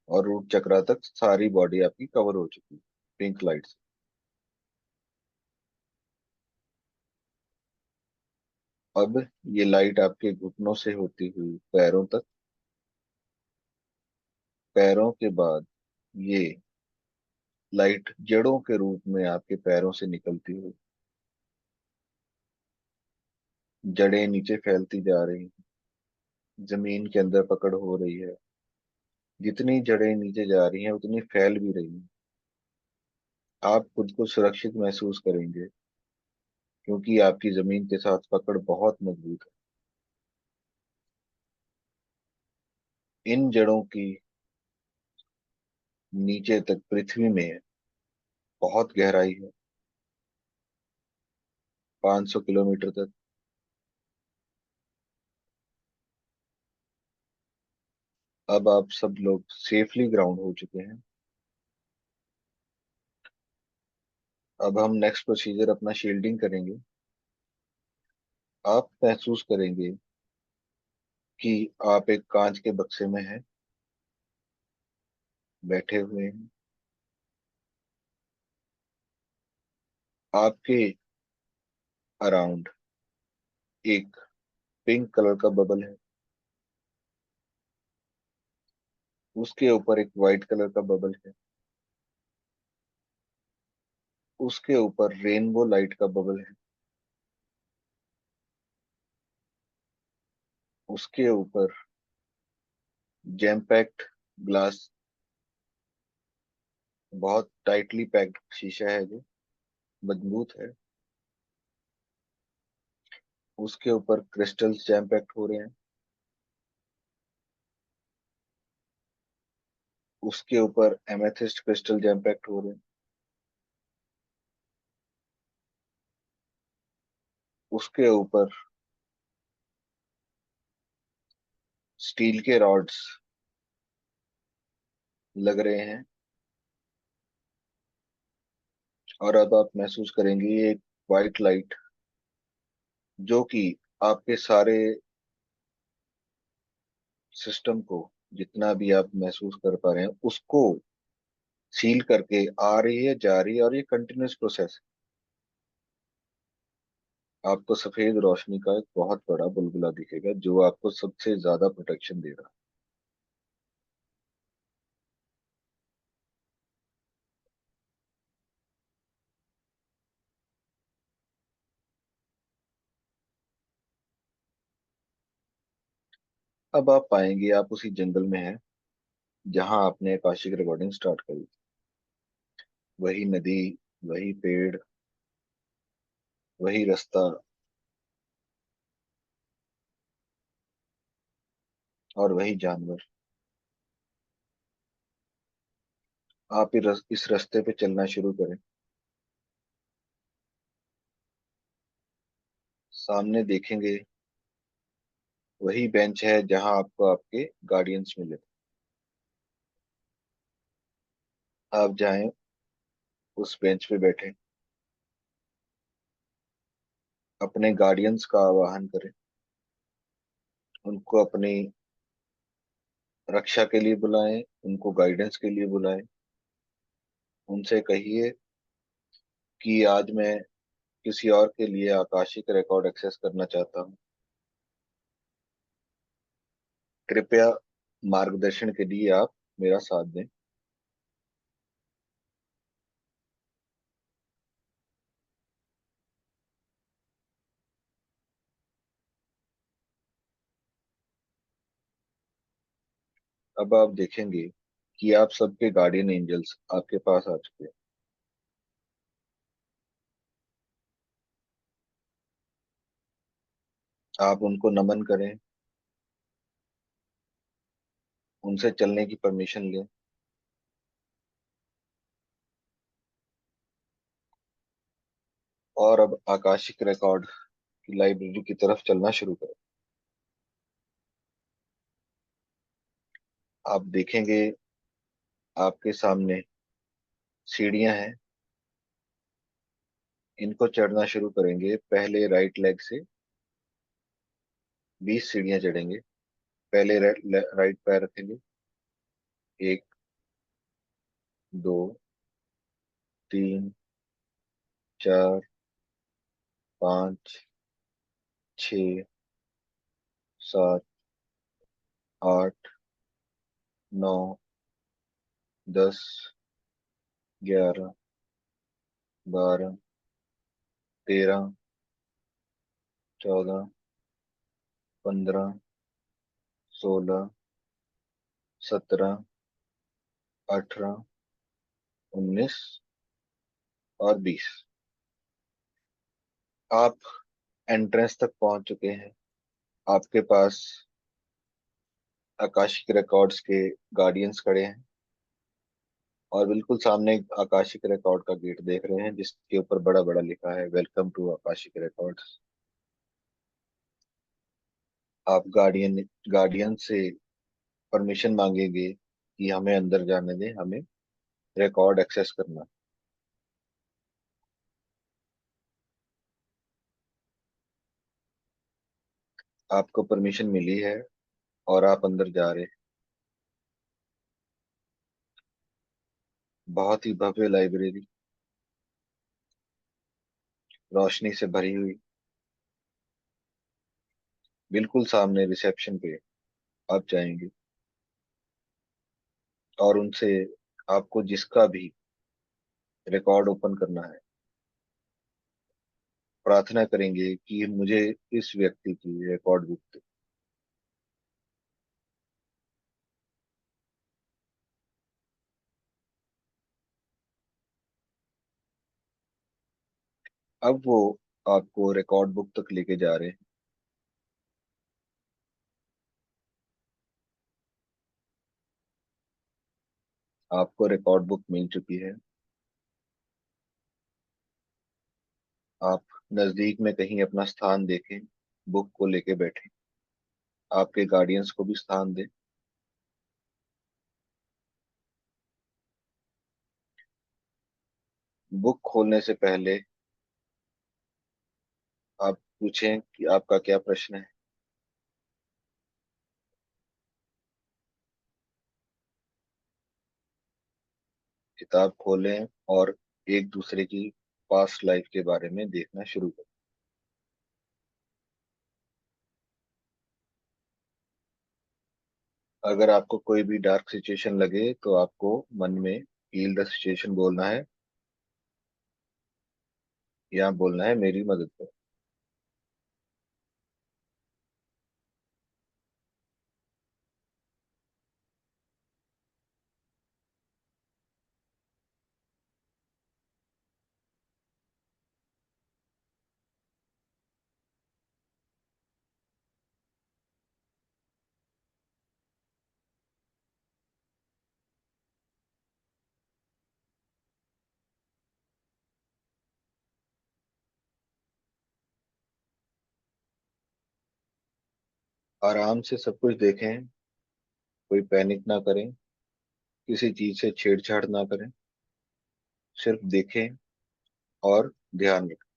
और रूट चक्रा तक सारी बॉडी आपकी कवर हो चुकी है पिंक लाइट से। अब ये लाइट आपके घुटनों से होती हुई पैरों तक, पैरों के बाद ये लाइट जड़ों के रूप में आपके पैरों से निकलती हुई जड़ें नीचे फैलती जा रही हैं, जमीन के अंदर पकड़ हो रही है। जितनी जड़ें नीचे जा रही हैं उतनी फैल भी रही हैं। आप खुद को सुरक्षित महसूस करेंगे क्योंकि आपकी जमीन के साथ पकड़ बहुत मजबूत है। इन जड़ों की नीचे तक पृथ्वी में बहुत गहराई है, 500 किलोमीटर तक। अब आप सब लोग सेफली ग्राउंड हो चुके हैं। अब हम नेक्स्ट प्रोसीजर अपना शील्डिंग करेंगे। आप महसूस करेंगे कि आप एक कांच के बक्से में हैं, बैठे हुए हैं। आपके अराउंड एक पिंक कलर का बबल है, उसके ऊपर एक वाइट कलर का बबल है, उसके ऊपर रेनबो लाइट का बबल है, उसके ऊपर जैम पैक्ड ग्लास, बहुत टाइटली पैक्ड शीशा है जो मजबूत है, उसके ऊपर क्रिस्टल्स जैम पैक्ड हो रहे हैं, उसके ऊपर एमेथिस्ट क्रिस्टल जैम पैक्ड हो रहे हैं, उसके ऊपर स्टील के रॉड्स लग रहे हैं। और अब आप महसूस करेंगे ये एक वाइट लाइट जो कि आपके सारे सिस्टम को, जितना भी आप महसूस कर पा रहे हैं उसको सील करके आ रही है, जा रही है, और ये कंटिन्यूस प्रोसेस। आपको सफेद रोशनी का एक बहुत बड़ा बुलबुला दिखेगा जो आपको सबसे ज्यादा प्रोटेक्शन दे रहा है। अब आप पाएंगे आप उसी जंगल में हैं जहां आपने आकाशिक रिकॉर्डिंग स्टार्ट करी थी। वही नदी, वही पेड़, वही रास्ता और वही जानवर। आप इस रास्ते पे चलना शुरू करें। सामने देखेंगे वही बेंच है जहां आपको आपके गार्डियंस मिले। आप जाएं, उस बेंच पे बैठे, अपने गार्डियंस का आवाहन करें, उनको अपनी रक्षा के लिए बुलाएं, उनको गाइडेंस के लिए बुलाएं। उनसे कहिए कि आज मैं किसी और के लिए आकाशिक रिकॉर्ड एक्सेस करना चाहता हूँ, कृपया मार्गदर्शन के लिए आप मेरा साथ दें। अब आप देखेंगे कि आप सबके गार्डियन एंजल्स आपके पास आ चुके हैं। आप उनको नमन करें, उनसे चलने की परमिशन लें, और अब आकाशिक रिकॉर्ड की लाइब्रेरी की तरफ चलना शुरू करें। आप देखेंगे आपके सामने सीढ़ियां हैं। इनको चढ़ना शुरू करेंगे। पहले राइट लेग से 20 सीढ़ियां चढ़ेंगे। पहले राइट पैर रखेंगे, 1, 2 3 4 5 6 7 8 9 10 11 12 13 14 15 16 17 18 19 और 20। आप एंट्रेंस तक पहुंच चुके हैं। आपके पास आकाशिक रिकॉर्ड्स के गार्डियंस खड़े हैं और बिल्कुल सामने एक आकाशिक रिकॉर्ड का गेट देख रहे हैं जिसके ऊपर बड़ा बड़ा लिखा है, वेलकम टू आकाशिक रिकॉर्ड्स। आप गार्डियन से परमिशन मांगेंगे कि हमें अंदर जाने दें, हमें रिकॉर्ड एक्सेस करना। आपको परमिशन मिली है और आप अंदर जा रहे हैं। बहुत ही भव्य लाइब्रेरी, रोशनी से भरी हुई। बिल्कुल सामने रिसेप्शन पे आप जाएंगे और उनसे आपको जिसका भी रिकॉर्ड ओपन करना है प्रार्थना करेंगे कि मुझे इस व्यक्ति की रिकॉर्ड बुक दे। अब वो आपको रिकॉर्ड बुक तक लेके जा रहे हैं। आपको रिकॉर्ड बुक मिल चुकी है। आप नजदीक में कहीं अपना स्थान देखें, बुक को लेके बैठे। आपके गार्डियंस को भी स्थान दें। बुक खोलने से पहले आप पूछें कि आपका क्या प्रश्न है। किताब खोलें और एक दूसरे की पास्ट लाइफ के बारे में देखना शुरू करें। अगर आपको कोई भी डार्क सिचुएशन लगे तो आपको मन में हील द सिचुएशन बोलना है या बोलना है मेरी मदद करो। आराम से सब कुछ देखें, कोई पैनिक ना करें, किसी चीज से छेड़छाड़ ना करें, सिर्फ देखें और ध्यान रखें।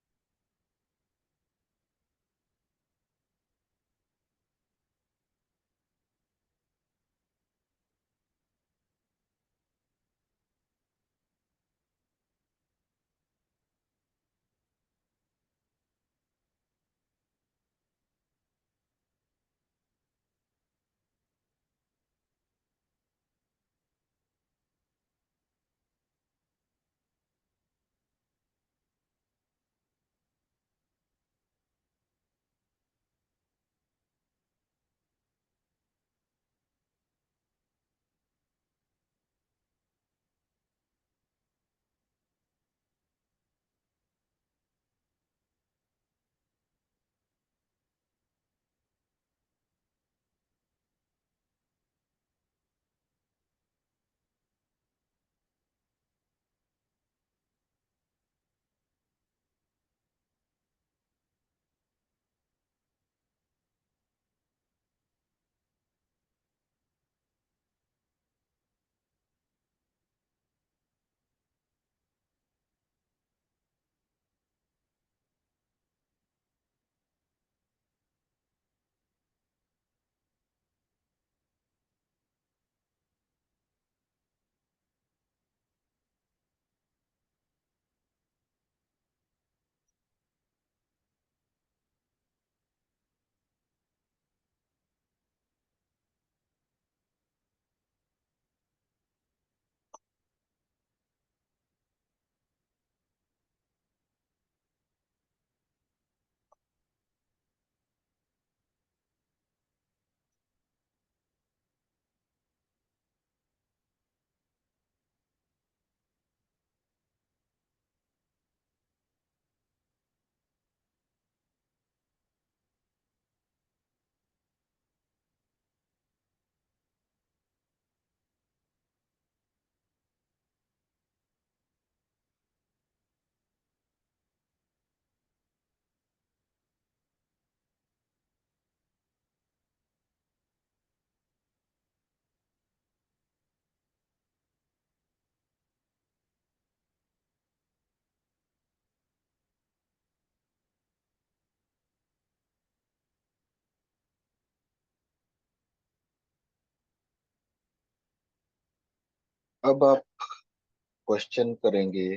अब आप क्वेश्चन करेंगे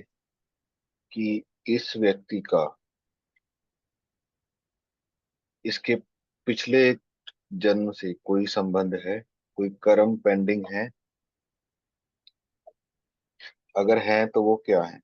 कि इस व्यक्ति का इसके पिछले जन्म से कोई संबंध है, कोई कर्म पेंडिंग है? अगर है तो वो क्या है?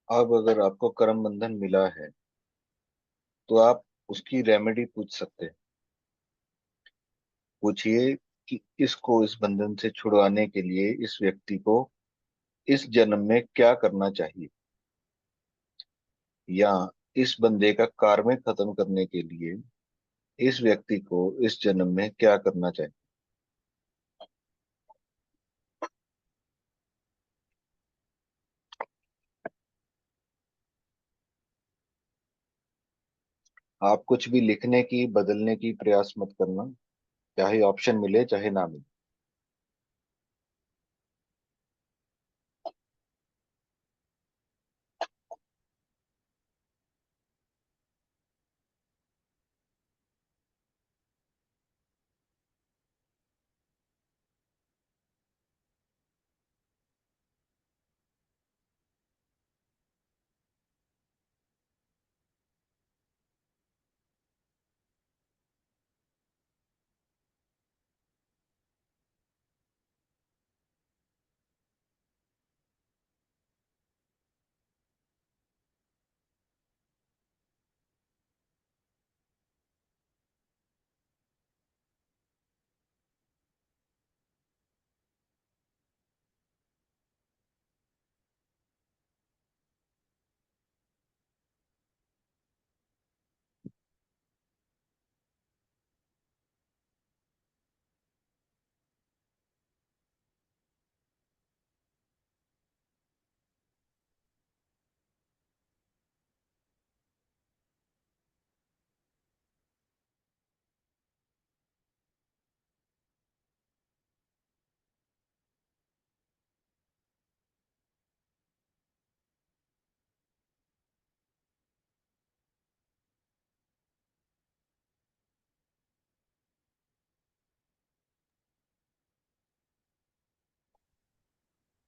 अब अगर आपको कर्म बंधन मिला है तो आप उसकी रेमेडी पूछ सकते हैं। पूछिए कि इसको इस बंधन से छुड़वाने के लिए इस व्यक्ति को इस जन्म में क्या करना चाहिए, या इस बंदे का कार्य खत्म करने के लिए इस व्यक्ति को इस जन्म में क्या करना चाहिए। आप कुछ भी लिखने की बदलने की प्रयास मत करना, चाहे ऑप्शन मिले चाहे ना मिले।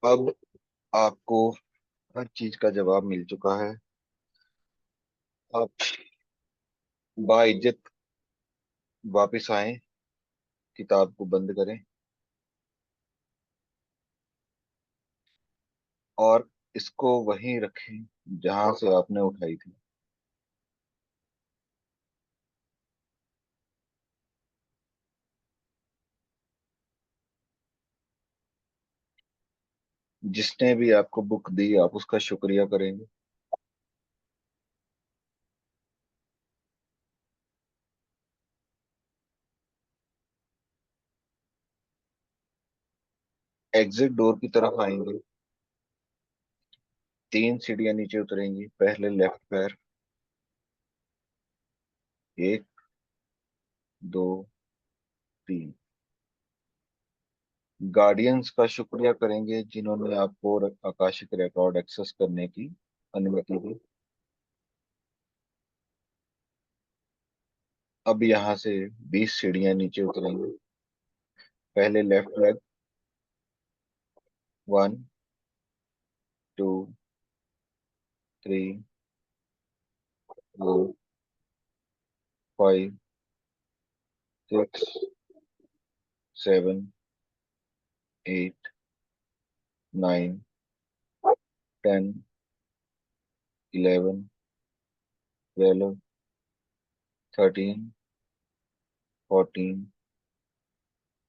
अब आपको हर चीज का जवाब मिल चुका है। आप बाइज्जत वापिस आए, किताब को बंद करें और इसको वहीं रखें जहां से आपने उठाई थी। जिसने भी आपको बुक दी आप उसका शुक्रिया करेंगे। एग्जिट डोर की तरफ आएंगे, 3 सीढ़ियां नीचे उतरेंगी, पहले लेफ्ट पैर, 1 2 3। गार्डियंस का शुक्रिया करेंगे जिन्होंने आपको आकाशिक रिकॉर्ड एक्सेस करने की अनुमति दी। अब यहाँ से 20 सीढ़ियां नीचे उतरेंगे, पहले लेफ्ट लेग, 1 2 3 4 5 6 7 8 9 10 11 12 13 14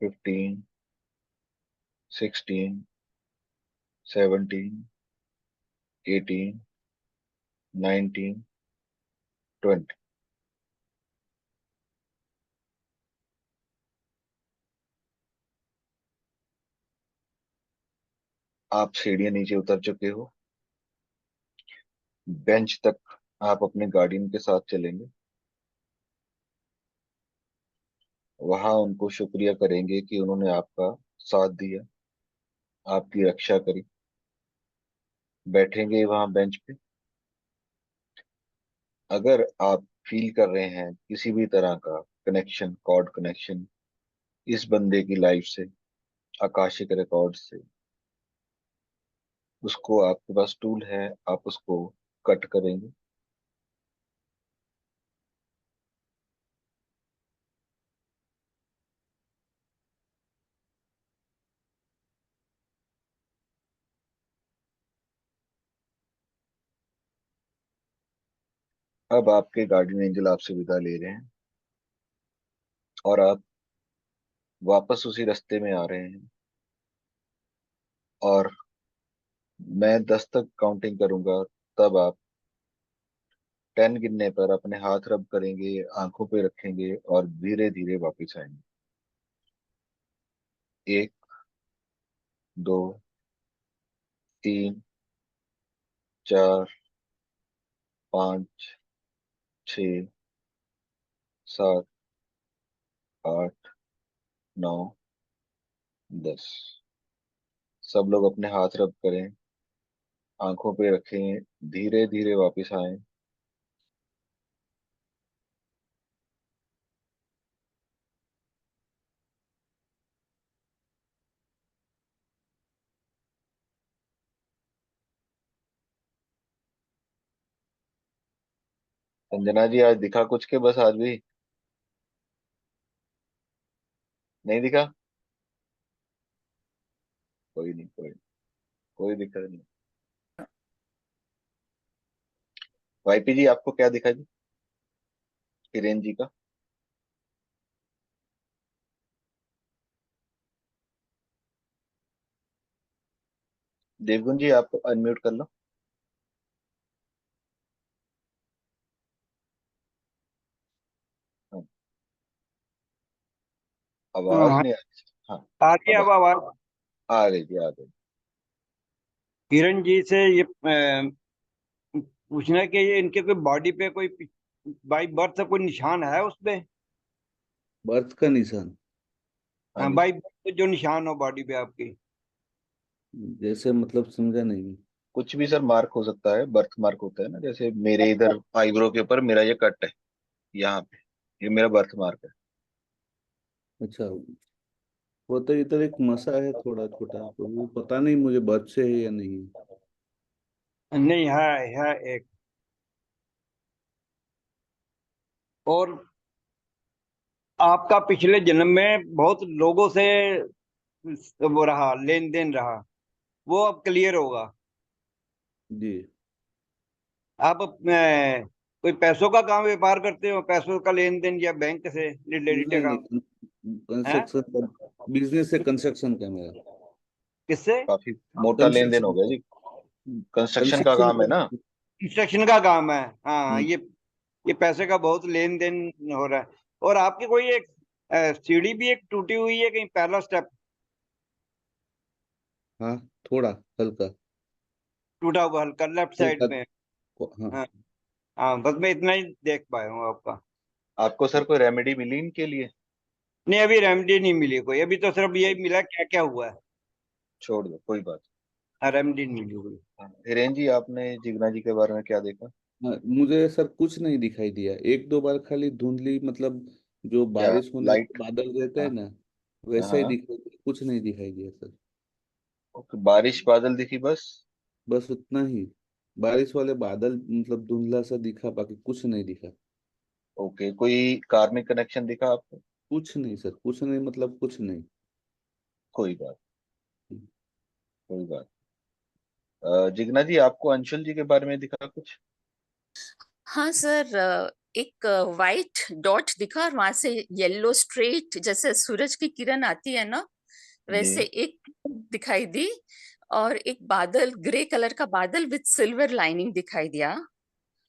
15 16 17 18 19 20। आप सीढ़ियां नीचे उतर चुके हो। बेंच तक आप अपने गार्डियन के साथ चलेंगे, वहां उनको शुक्रिया करेंगे कि उन्होंने आपका साथ दिया, आपकी रक्षा करी। बैठेंगे वहां बेंच पे। अगर आप फील कर रहे हैं किसी भी तरह का कनेक्शन, कॉर्ड कनेक्शन इस बंदे की लाइफ से, आकाशिक रिकॉर्ड से, उसको, आपके पास टूल है, आप उसको कट करेंगे। अब आपके गार्डियन एंजल आपसे विदा ले रहे हैं और आप वापस उसी रास्ते में आ रहे हैं। और मैं 10 तक काउंटिंग करूंगा, तब आप 10 गिनने पर अपने हाथ रब करेंगे, आंखों पे रखेंगे और धीरे धीरे वापस आएंगे। 1 2 3 4 5 6 7 8 9 10। सब लोग अपने हाथ रब करें, आंखों पे रखें, धीरे धीरे वापस आए। संजना जी आज दिखा कुछ के बस आज भी नहीं दिखा? कोई नहीं, कोई दिक्कत नहीं। वाईपी जी आपको क्या दिखा जी, किरण जी का? देवगुन जी आप अनम्यूट कर लो। हाँ, आवाज हाँ, नहीं आ रही। हाँ, आ रही है अब अब आवाज। आ गई जी, आ गई। किरण जी से ये पूछना है कि ये इनके कोई बॉडी पे कोई बाई बर्थ कोई निशान है उस पे? बर्थ का निशान? हाँ जी, बाई बर्थ जो निशान हो बॉडी पे आपकी। जैसे मतलब समझा नहीं। कुछ भी सर मार्क हो सकता है, बर्थ मार्क होता है ना, जैसे मेरे इधर आईब्रो के ऊपर मेरा ये कट है, यहाँ पे ये मेरा बर्थ मार्क है। अच्छा, वो तो इधर एक मसा है थोड़ा छोटा, तो वो पता नहीं मुझे बर्थ से है या नहीं। नहीं है एक। और आपका पिछले जन्म में बहुत लोगों से वो रहा, लेन देन रहा, वो अब क्लियर होगा। जी। आप कोई पैसों का काम व्यापार करते हो, पैसों का लेन देन, या बैंक से रिलेटेड नहीं काम नहीं, है? कंस्ट्रक्शन का बिजनेस है, कंस्ट्रक्शन का मेरा। किससे? काफी मोटा लेन देन कंस्ट्रक्शन हो गया का। जी। कंस्ट्रक्शन का कंस्ट्रक्शन काम है ना। कंस्ट्रक्शन का काम है। हाँ, हम्म, ये पैसे का बहुत लेन देन हो रहा है। और आपकी कोई एक सीढ़ी भी एक टूटी हुई है कहीं, पहला स्टेप हाँ, थोड़ा हल्का। टूटा हुआ हल्का लेफ्ट साइड हल्का। में। हाँ। हाँ। हाँ, बस मैं इतना ही देख पाया हूँ आपका। आपको सर कोई रेमेडी मिली इनके लिए? नहीं, अभी रेमेडी नहीं मिली कोई, अभी तो सिर्फ यही मिला क्या क्या हुआ है। छोड़ दो, कोई बात रेमेडी नहीं मिली कोई। नहीं। हिरेन जी, आपने जिगना जी के बारे में क्या देखा? हाँ, मुझे सर कुछ नहीं दिखाई दिया, एक दो बार खाली धुंधली, मतलब जो क्या बारिश होने लाइट? के बादल रहते हैं हाँ ना, वैसा ही हाँ। दिखाई दिया, कुछ नहीं दिखाई दिया सर। ओके, बारिश बादल दिखी बस? बस उतना ही, बारिश वाले बादल, मतलब धुंधला सा दिखा, बाकी कुछ नहीं दिखा। ओके, कोई कार्मिक कनेक्शन दिखा आपको? कुछ नहीं सर, कुछ नहीं, मतलब कुछ नहीं। कोई बात, कोई बात। जिगना जी, आपको अंशुल जी के बारे में दिखा कुछ? हाँ सर, एक वाइट डॉट दिखा और वहां से येलो स्ट्रेट जैसे सूरज की किरण आती है ना, वैसे जी। एक दिखाई दी। और एक बादल, ग्रे कलर का बादल विद सिल्वर लाइनिंग दिखाई दिया।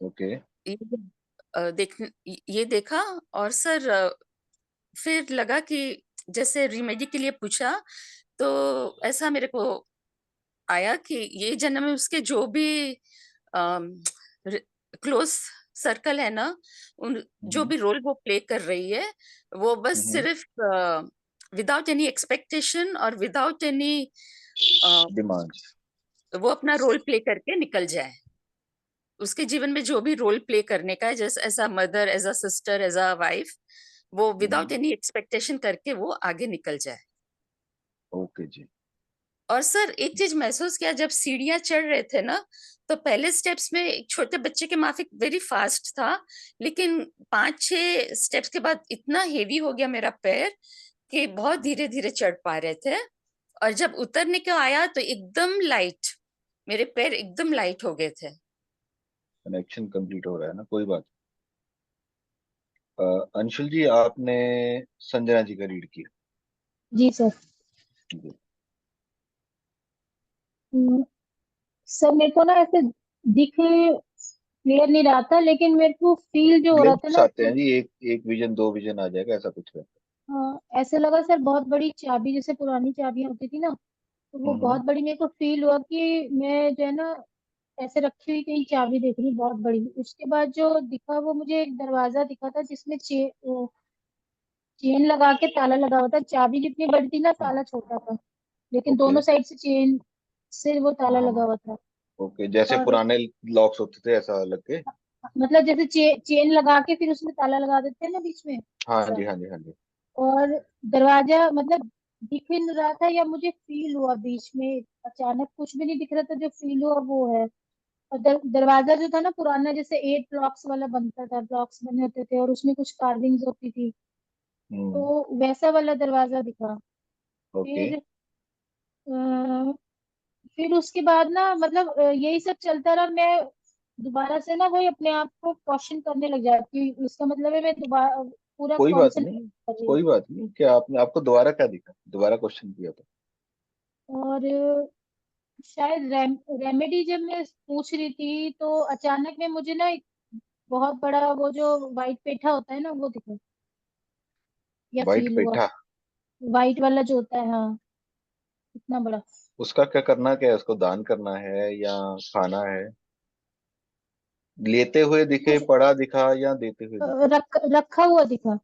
ओके। ये देख, ये देखा। और सर फिर लगा कि जैसे रिमेडी के लिए पूछा, तो ऐसा मेरे को आया कि ये जन्म में उसके जो भी क्लोज सर्कल है ना, उन जो हम्म भी रोल वो प्ले कर रही है, वो बस हम्म। सिर्फ विदाउट एनी एक्सपेक्टेशन और विदाउट एनी डिमांड। वो अपना रोल प्ले करके निकल जाए। उसके जीवन में जो भी रोल प्ले करने का है, जैसे as a mother, as a sister, as a wife, वो विदाउट एनी एक्सपेक्टेशन करके वो आगे निकल जाए। ओके जी। और सर एक चीज महसूस किया, जब सीढ़ियां चढ़ रहे थे ना, तो पहले स्टेप्स में एक छोटे बच्चे के माफिक वेरी फास्ट था, लेकिन 5-6 स्टेप्स के बाद इतना हेवी हो गया मेरा पैर कि बहुत धीरे धीरे चढ़ पा रहे थे। और जब उतरने को आया तो एकदम लाइट, मेरे पैर एकदम लाइट हो गए थे। कनेक्शन कंप्लीट हो रहा है ना, कोई बात। अंशुल जी, आपने संजना जी का रीड किया? जी सर। जी। सर मेरे को ना ऐसे दिख क्लियर नहीं रहा था, लेकिन मेरे को फील जो हो रहा था ग्लिम्प्स ना आते तो हैं जी, एक एक विजन, दो विजन आ जाएगा, ऐसा कुछ रहता ऐसे लगा सर, बहुत बड़ी चाबी, जैसे पुरानी चाबियां होती थी ना, तो है। वो बहुत बड़ी मेरे को फील हुआ कि मैं जो है ना ऐसे रखी हुई कहीं चाबी देख रही हूँ बहुत बड़ी। उसके बाद जो दिखा वो मुझे एक दरवाजा दिखा था जिसमें चेन लगा के ताला लगा हुआ था। चाबी जितनी बड़ी थी ना, ताला छोटा था, लेकिन ओके। दोनों साइड से चेन से वो ताला हाँ। लगा हुआ था। ओके, जैसे और पुराने लॉक्स होते थे ऐसा लग के। मतलब जैसे चेन लगा के फिर उसमें ताला लगा देते हैं ना बीच में, हाँ ऐसा। जी, हाँ जी, हाँ जी। और दरवाजा मतलब दिख ही नहीं रहा था, या मुझे फील हुआ बीच में अचानक कुछ भी नहीं दिख रहा था, जो फील हुआ वो है। और दरवाजा जो था ना पुराना, जैसे 8 ब्लॉक्स वाला बनता था, ब्लॉक्स बने होते थे और उसमें कुछ कार्विंग्स होती थी, हम्म। तो वैसा वाला दरवाजा दिखा। ओके। फिर अ, फिर उसके बाद ना मतलब यही सब चलता रहा। मैं दोबारा से ना वही अपने आप को क्वेश्चन करने लग जाती हूँ, इसका मतलब है मैं दोबारा पूरा कोई बात कॉन्सेंट्रेट नहीं, कर रही हूँ। कोई बात नहीं। क्या आपने, आपको दोबारा क्या दिखा? दोबारा क्वेश्चन किया था? और शायद रेमेडी जब मैं पूछ रही थी तो अचानक में मुझे ना एक बहुत बड़ा वो जो वाइट पेठा होता है ना वो दिखा, या वाइट फील हुआ। पेठा? वाइट वाला जो होता है, हाँ, इतना बड़ा। उसका क्या करना, क्या है? उसको दान करना है या खाना है? लेते हुए दिखे, कुछ पड़ा दिखा, या देते हुए दिखा? रखा हुआ दिखा,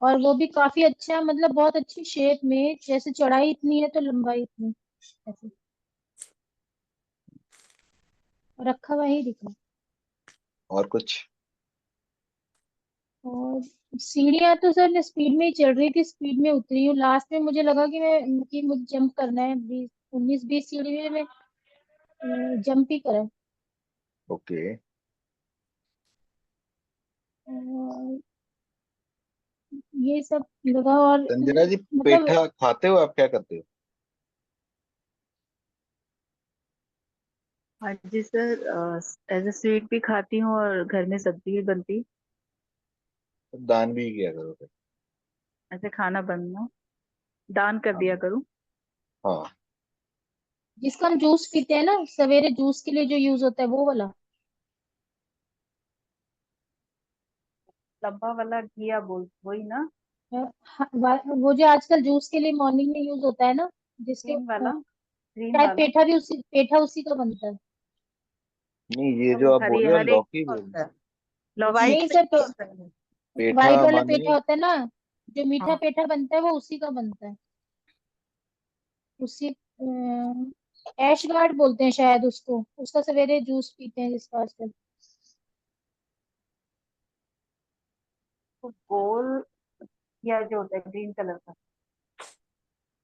और वो भी काफी अच्छा, मतलब बहुत अच्छी शेप में, जैसे चौड़ाई इतनी है तो लंबाई इतनी, ऐसे रखा हुआ ही दिखा। और कुछ? और सीढ़ियाँ तो सर मैं स्पीड में ही चढ़ रही थी, स्पीड में उतरी हूँ। लास्ट में मुझे लगा कि मुझे जंप करना है, 19-20 सीढ़ी में मैं जंप ही करा। ओके। और ये सब लगा। और संजना जी, मतलब पेठा खाते हो आप, क्या करते हो? हाँ जी सर, एज अ स्वीट भी खाती हूँ और घर में सब्जी भी बनती। दान भी किया करो फिर। ऐसे खाना बनना, दान कर हाँ दिया करूँ। हाँ। जिसका हम जूस पीते हैं ना सवेरे, जूस के लिए जो यूज होता है वो वाला। लंबा वाला घिया बोल, वही ना? हाँ, वो जो आजकल जूस के लिए मॉर्निंग में यूज होता है ना, जिसके ग्रीन वाला, ग्रीन शायद वाला। पेठा उसी का बनता है। नहीं, ये वो जो आप बोल हरी रहे हो हरे लौकी बोल रहे हो। लौकी। वाइट नहीं में सर, क्या होता है? पेठा व्हाइट वाला माने। पेठा होता है ना, जो मीठा हाँ पेठा बनता है वो उसी का बनता है। उसी ऐश गार्ड बोलते हैं शायद उसको, उसका सवेरे जूस पीते हैं जिसका आजकल। तो गोल या जो होता है ग्रीन कलर का।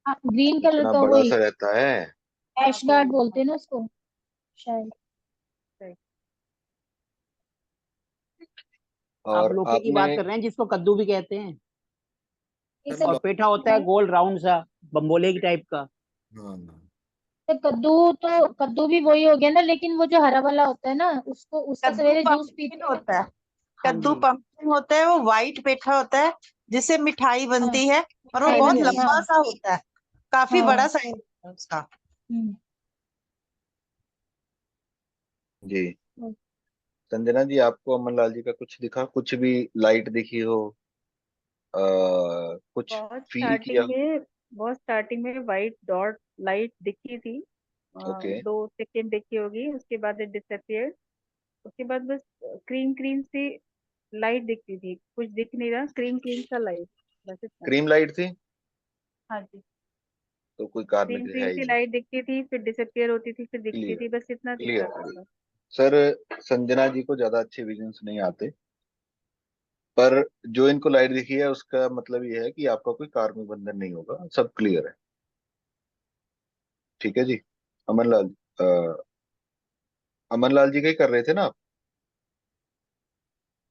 हाँ, ग्रीन कलर इतना का बड़ा वही सा रहता है। ऐश गार्ड बोलते हैं ना उसको शायद। आप और लौकी की आपने। बात कर रहे हैं जिसको कद्दू भी कहते हैं। ये सर सब और पेठा होता है गोल राउंड सा, बम्बोले की टाइप का। हाँ। तो कद्दू भी वही हो गया ना, लेकिन वो जो हरा वाला होता है ना उसको, उसका कद्दू सवेरे जूस पंपकिन पीते हैं। होता है। हाँ कद्दू जी। पंपकिन होता है, वो वाइट पेठा होता है जिससे मिठाई हाँ, बनती है। और वो मिठाई बहुत बनती है, लंबा हाँ। सा होता है, काफी बड़ा हाँ। साइज है उसका। हम्म। जी। संजना जी, आपको अमन जी का कुछ दिखा, कुछ भी लाइट दिखी हो, कुछ बहुत फील किया? स्टार्टिंग में बहुत स्टार्टिंग में वाइट डॉट लाइट दिखी थी। ओके। 2 सेकेंड दिखी होगी, उसके बाद डिसअपियर। उसके बाद बस क्रीम क्रीम सी लाइट दिखती थी, कुछ दिख नहीं रहा, क्रीम क्रीम सा लाइट, बस इतना। क्रीम लाइट थी? हाँ जी। तो कोई कारण क्रीम है क्रीम ही सी नहीं। लाइट दिखती थी, फिर डिसअपियर होती थी, फिर दिखती क्लियर। थी, बस इतना दिख क्लियर। रहा था बस। सर, संजना जी को ज्यादा अच्छे विजन्स नहीं आते, पर जो इनको लाइट दिखी है उसका मतलब ये है कि आपका कोई कार्मिक बंधन नहीं होगा, सब क्लियर है। ठीक है जी। अमन लाल, अमन लाल जी का ही कर रहे थे ना आप?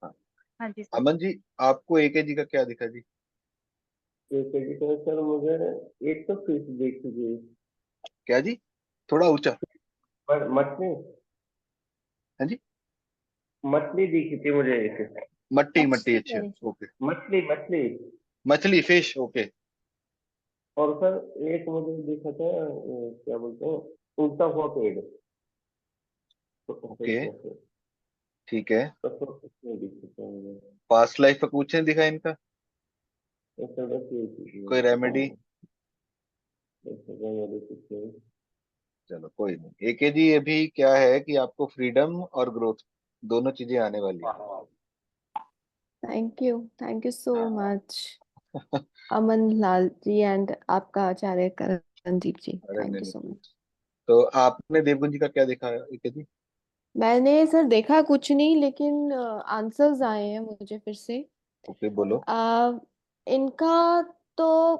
हाँ। हाँ जी सर। अमन जी, आपको एके जी का क्या दिखा जी? एक एडिटर सर, मुझे एक तो फिश दिख गई। क्या जी? थोड़ा ऊंचा। पर मछली, हाँ जी। मछली दिखी थी मुझे एक। मट्टी मट्टी, मछली कह अच्छा। रहे हैं। ओके। मछली मछली। मछली, फिश, ओके। और सर एक मुझे दिखा था, क्या बोलते हैं, उगता हुआ पेड़। तो ओके। फिर कैसे? ठीक है। तो फिर कुछ नहीं दिखा था मुझे। पास्ट लाइफ का कुछ नहीं दिखा इनका? ऐसा बस ये चीज़ कोई रेमेडी? है। ऐसा मेरे कुछ नहीं। चलो कोई नहीं। एके जी, अभी क्या है कि आपको फ्रीडम और ग्रोथ दोनों चीजें आने वाली है। थैंक यू सो हाँ। Much Aman Lal ji and आपका आचार्य करणदीप जी, अरे थैंक नहीं यू नहीं, सो please। मच। तो आपने देवगन जी का क्या देखा है एके जी? मैंने सर देखा कुछ नहीं, लेकिन आंसर्स आए हैं मुझे फिर से। ओके, बोलो। आ, इनका तो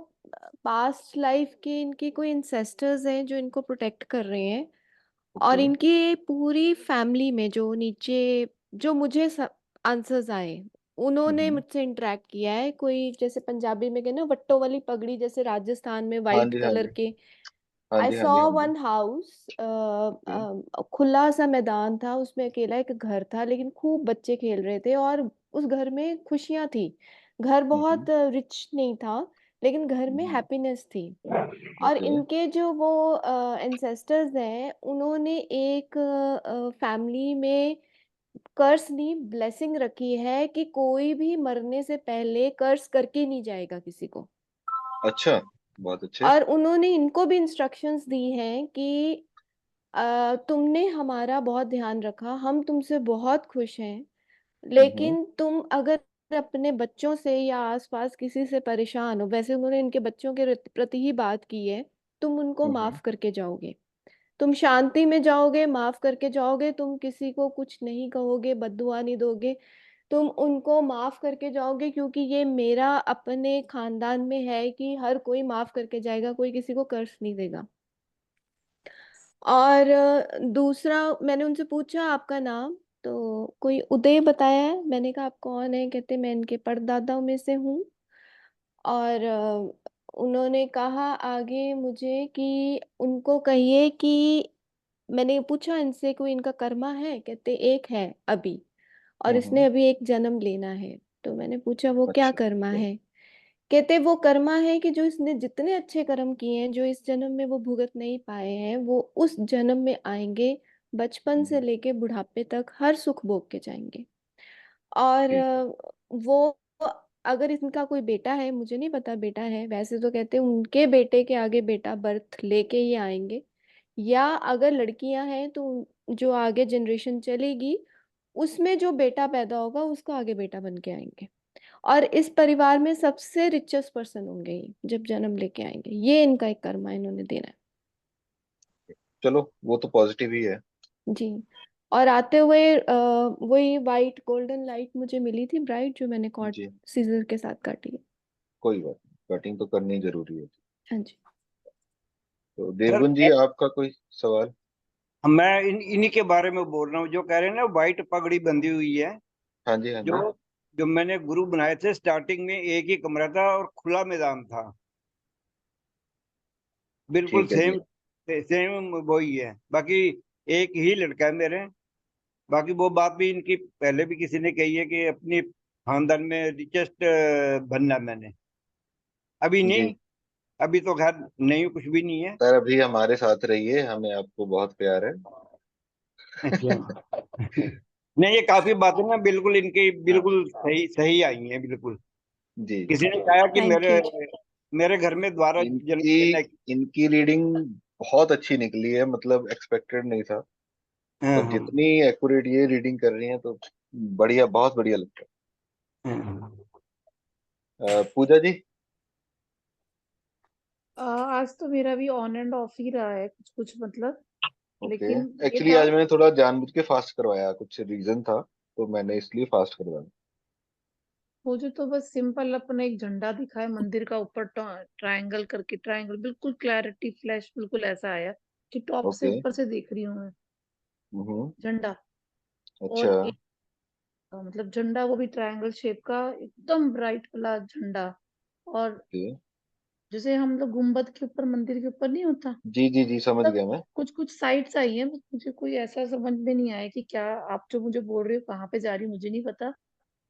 पास्ट लाइफ के इनके कोई इंसेस्टर्स हैं जो इनको प्रोटेक्ट कर रहे हैं। और ओके। इनकी पूरी फैमिली में जो नीचे, जो मुझे आंसर्स आए, उन्होंने हम्म। मुझसे इंटरेक्ट किया है। कोई जैसे पंजाबी में कहते ना वट्टों वाली पगड़ी, जैसे राजस्थान में हाँ वाइट जी, हाँ कलर जी, के। हाँ आई जी, हाँ सॉ जी, हाँ जी। One house, okay. खुला सा मैदान था, उसमें अकेला एक घर था, लेकिन खूब बच्चे खेल रहे थे और उस घर में खुशियां थी। घर बहुत हम्म। रिच नहीं था, लेकिन घर में हम्म। हैप्पीनेस थी। और ओके। इनके जो वो एंसेस्टर्स हैं, उन्होंने एक फैमिली में कर्स नहीं, ब्लेसिंग रखी है कि कोई भी मरने से पहले कर्स करके नहीं जाएगा किसी को। अच्छा, बहुत अच्छे। और उन्होंने इनको भी इंस्ट्रक्शंस दी हैं कि तुमने हमारा बहुत ध्यान रखा, हम तुमसे बहुत खुश हैं, हम्म। लेकिन तुम अगर अपने बच्चों से या आसपास किसी से परेशान हो, वैसे उन्होंने इनके बच्चों के प्रति ही बात की है, तुम उनको हम्म। माफ करके जाओगे, तुम शांति में जाओगे, माफ करके जाओगे, तुम किसी को कुछ नहीं कहोगे, बद्दुआ नहीं दोगे। तुम उनको माफ करके जाओगे, क्योंकि ये मेरा अपने खानदान में है कि हर कोई माफ करके जाएगा, कोई किसी को कर्ज नहीं देगा। और दूसरा मैंने उनसे पूछा आपका नाम, तो कोई उदय बताया है। मैंने कहा आप कौन है? कहते मैं इनके परदादाओं में से हूँ। और उन्होंने कहा आगे मुझे कि उनको कहिए कि मैंने पूछा इनसे कोई इनका कर्मा है? कहते एक है अभी, और इसने अभी एक जन्म लेना है। तो मैंने पूछा वो क्या अच्छा कर्मा है? कहते वो कर्मा है कि जो इसने जितने अच्छे कर्म किए हैं, जो इस जन्म में वो भुगत नहीं पाए हैं, वो उस जन्म में आएंगे, बचपन से लेके बुढ़ापे तक हर सुख भोग के जाएंगे। और ठीक है। वो अगर इनका कोई बेटा है, मुझे नहीं पता बेटा है, वैसे तो कहते हैं उनके बेटे के आगे बेटा बर्थ लेके ही आएंगे, या अगर लड़कियां हैं तो जो आगे जनरेशन चलेगी उसमें जो बेटा पैदा होगा उसको आगे बेटा बन के आएंगे। और इस परिवार में सबसे रिचेस्ट पर्सन होंगे ये, जब जन्म लेके आएंगे। ये इनका एक कर्मा इन्होंने देना चलो वो तो पॉजिटिव ही है। है जी। और आते हुए वही वाइट गोल्डन लाइट मुझे मिली थी ब्राइट, जो मैंने कॉर्ड जी, सीजर के साथ काटी है। कोई बात नहीं, कटिंग तो करनी जरूरी है। हाँ जी। तो सर देवगुन जी आपका कोई सवाल? मैं इन्हीं के बारे में बोल रहा हूँ जो कह रहे हैं ना व्हाइट पगड़ी बंधी हुई है। हाँ जी, हाँ जी। जो जो मैंने गुरु बनाए थे स्टार्टिंग में एक ही कमरा था और खुला मैदान था, बिल्कुल ठीक है जी। सेम सेम वही है। बाकी एक ही लड़का है मेरे। बाकी वो बात भी इनकी पहले भी किसी ने कही है कि अपनी खानदान में रिचेस्ट बनना है मैंने। अभी जी नहीं, अभी तो खैर नहीं, कुछ भी नहीं है। सर, अभी हमारे साथ रहिए, हमें आपको बहुत प्यार है। अच्छा। नहीं, ये काफी बातें ना बिल्कुल इनकी हाँ बिल्कुल सही सही आई हैं बिल्कुल। जी। किसी ने कहा कि थैंक मेरे यू। मेरे घर में द्वारा जन्म इनकी लेना। इनकी रीडिंग बहुत अच्छी निकली है, मतलब एक्सपेक्टेड नहीं था। हाँ और हाँ जितनी एक्यूरेट ये रीडिंग कर रही हैं तो बढ़िया, बहुत बढ़िया लगता हाँ। है। पूजा जी। आज तो मेरा भी ऑन एंड ऑफ ही रहा है, कुछ कुछ मतलब। ओके। लेकिन ये एक्चुअली था, आज मैंने थोड़ा जानबूझ के फास्ट करवाया, कुछ रीजन था तो मैंने इसलिए फास्ट करवाया। मुझे तो बस सिंपल अपना एक झंडा दिखा है मंदिर का ऊपर, ट्रायंगल करके, ट्रायंगल बिल्कुल क्लैरिटी फ्लैश बिल्कुल ऐसा आया कि टॉप से ओके। ऊपर से देख रही हूँ मैं हम्म। झंडा। अच्छा। और एक मतलब झंडा, वो भी ट्रायंगल शेप का, एकदम ब्राइट वाला झंडा। और ओके। जैसे हम लोग गुम्बद के ऊपर, मंदिर के ऊपर नहीं होता, जी जी जी, समझ मतलब गया मैं। कुछ कुछ साइट्स आई है, बस मुझे कोई ऐसा समझ में नहीं आया कि क्या आप जो मुझे बोल रहे हो कहाँ पे जा रही हूँ, मुझे नहीं पता।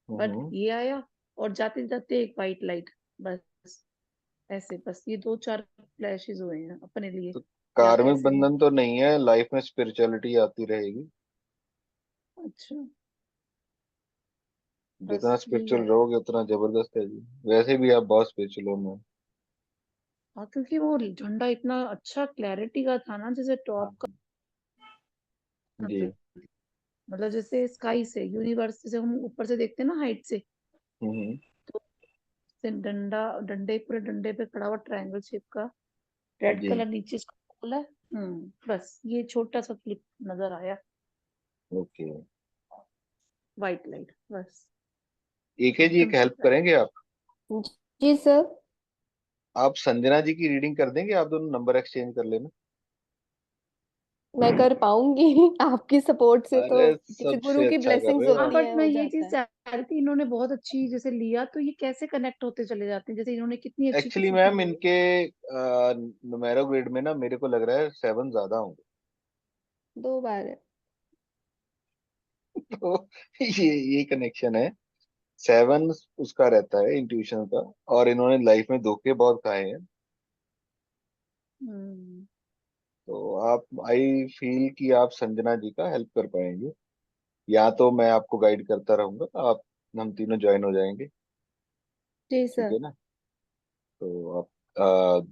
बट हम्म। ये आया, और जाते जाते एक वाइट लाइट, बस ऐसे, बस ये दो चार फ्लैशेस हुए हैं अपने लिए, तो या कार्मिक कैसे हैं। बंधन तो नहीं है, लाइफ में स्पिरिचुअलिटी आती रहेगी। अच्छा, जितना बस यही स्पिरिचुअल है। रहोगे उतना जबरदस्त है जी। वैसे भी आप बहुत स्पिरिचुअल हो मैं। हाँ, क्योंकि वो झंडा इतना अच्छा क्लैरिटी का था ना, जैसे टॉप का, जी। मतलब जैसे स्काई से, यूनिवर्स से हम ऊपर से देखते हैं ना हाइट से, हम्म। तो से डंडा, डंडे पूरे डंडे पे खड़ा हुआ ट्रायंगल शेप का, रेड जी। कलर नीचे से खोला है। बस ये छोटा सा क्लिप नजर आया, ओके। वाइट लाइट, बस एके जी, एकदम एक से हेल्प bright। करेंगे आप? जी सर। आप संजना जी की रीडिंग कर देंगे, आप दोनों नंबर एक्सचेंज कर लेना। मैं कर पाऊंगी आपकी सपोर्ट से, तो अरे किसी गुरु सबसे की अच्छा कर ब्लेसिंग्स रहे हो हाँ, आप। होती बट है, मैं हो ये जाता चीज है। चाह रही थी, इन्होंने बहुत अच्छी जैसे लिया, तो ये कैसे कनेक्ट होते चले जाते हैं, जैसे इन्होंने कितनी अच्छी एक्चुअली किसी की मैम ली है। इनके नुमेरो ग्रिड में ना मेरे को लग रहा है 7 ज्यादा होंगे। 2 बार है। तो ये कनेक्शन है। 7 उसका रहता है इंट्यूशन का। और इन्होंने लाइफ में धोखे बहुत खाए हैं। हम्म। तो आप, आई फील कि आप संजना जी का हेल्प कर पाएंगे। या तो मैं आपको गाइड करता रहूंगा, आप हम तीनों ज्वाइन हो जाएंगे। जी ठीक सर। है ना? तो आप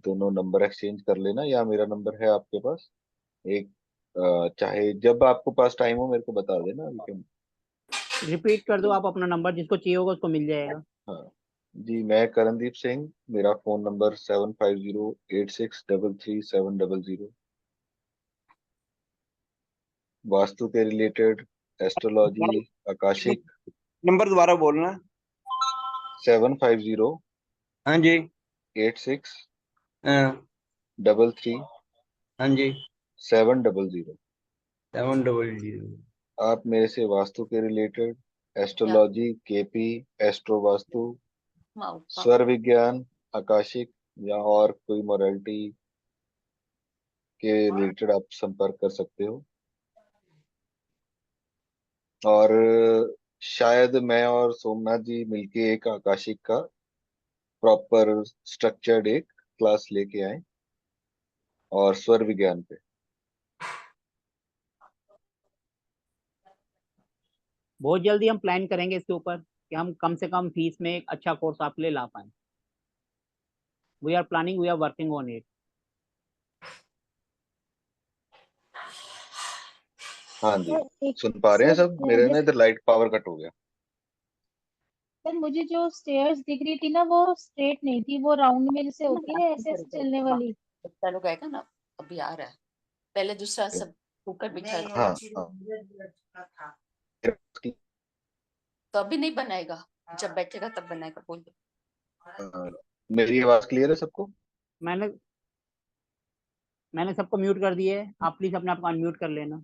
दोनों नंबर एक्सचेंज कर लेना, या मेरा नंबर है आपके पास एक। चाहे जब आपको पास टाइम हो मेरे को बता देना, वी कैन। रिपीट कर दो आप अपना नंबर, जिसको चाहिए होगा उसको मिल जाएगा। हाँ जी, मैं करणदीप सिंह, मेरा फोन नंबर 7508633700। वास्तु के रिलेटेड, एस्ट्रोलॉजी, आकाशिक, नंबर दोबारा बोलना। 750 हाँ जी। 86 हाँ 33 हाँ जी। 700। 700। आप मेरे से वास्तु के related, astrology, KP, astro vastu, स्वर विज्ञान, आकाशिक या और कोई मोरालिटी के रिलेटेड आप संपर्क कर सकते हो। और शायद मैं और सोमनाथ जी मिलके एक आकाशिक का प्रॉपर स्ट्रक्चर्ड एक क्लास लेके आए, और स्वर विज्ञान पे। बहुत जल्दी हम प्लान करेंगे इसके ऊपर कि हम कम से कम फीस में एक अच्छा कोर्स आपके लिए ला पाए। We are planning, we are working on it. हाँ जी, सर एक सुन पा रहे हैं सर सब? मेरे ना जैसे इधर लाइट पावर कट हो गया। सर मुझे जो स्टेयर्स दिख रही थी ना वो स्ट्रेट नहीं थी, वो राउंड में जैसे होती है ऐसे ऐसे चलने वाली। बच्चा लोग आएगा ना, अभी आ रहा है, पहले दूसरा सब कुकर बिठा दो। हाँ हाँ। तो अभी नहीं बनाएगा, जब बैठेगा तब बनाएगा, बोल दो। मेरी आवाज क्लियर है सबको? मैंने मैंने सबको म्यूट कर दिए है, आप प्लीज अपने आप को अनम्यूट कर लेना।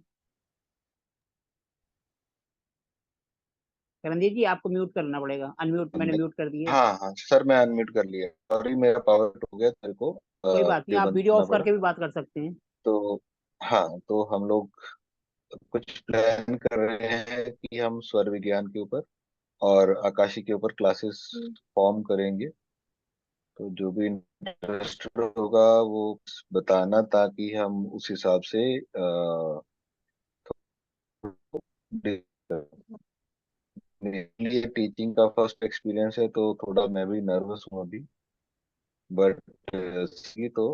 करणदीप जी आपको म्यूट करना पड़ेगा, अनम्यूट मैंने म्यूट कर दिए। हाँ हाँ सर, मैं अनम्यूट कर लिया। सॉरी, मेरा पावर कट हो गया, तेरे को कोई बात नहीं, वीडियो आप बंद वीडियो करना ऑफ पड़ा। करके भी बात कर सकते हैं। तो हाँ, तो हम लोग कुछ प्लान कर रहे हैं कि हम स्वर विज्ञान के ऊपर और आकाशी के ऊपर क्लासेस फॉर्म करेंगे। तो जो भी इंटरेस्टेड होगा वो बताना, ताकि हम उस हिसाब से मेरे लिए टीचिंग का फर्स्ट एक्सपीरियंस है, तो थोड़ा मैं भी नर्वस हूँ अभी। बट सी तो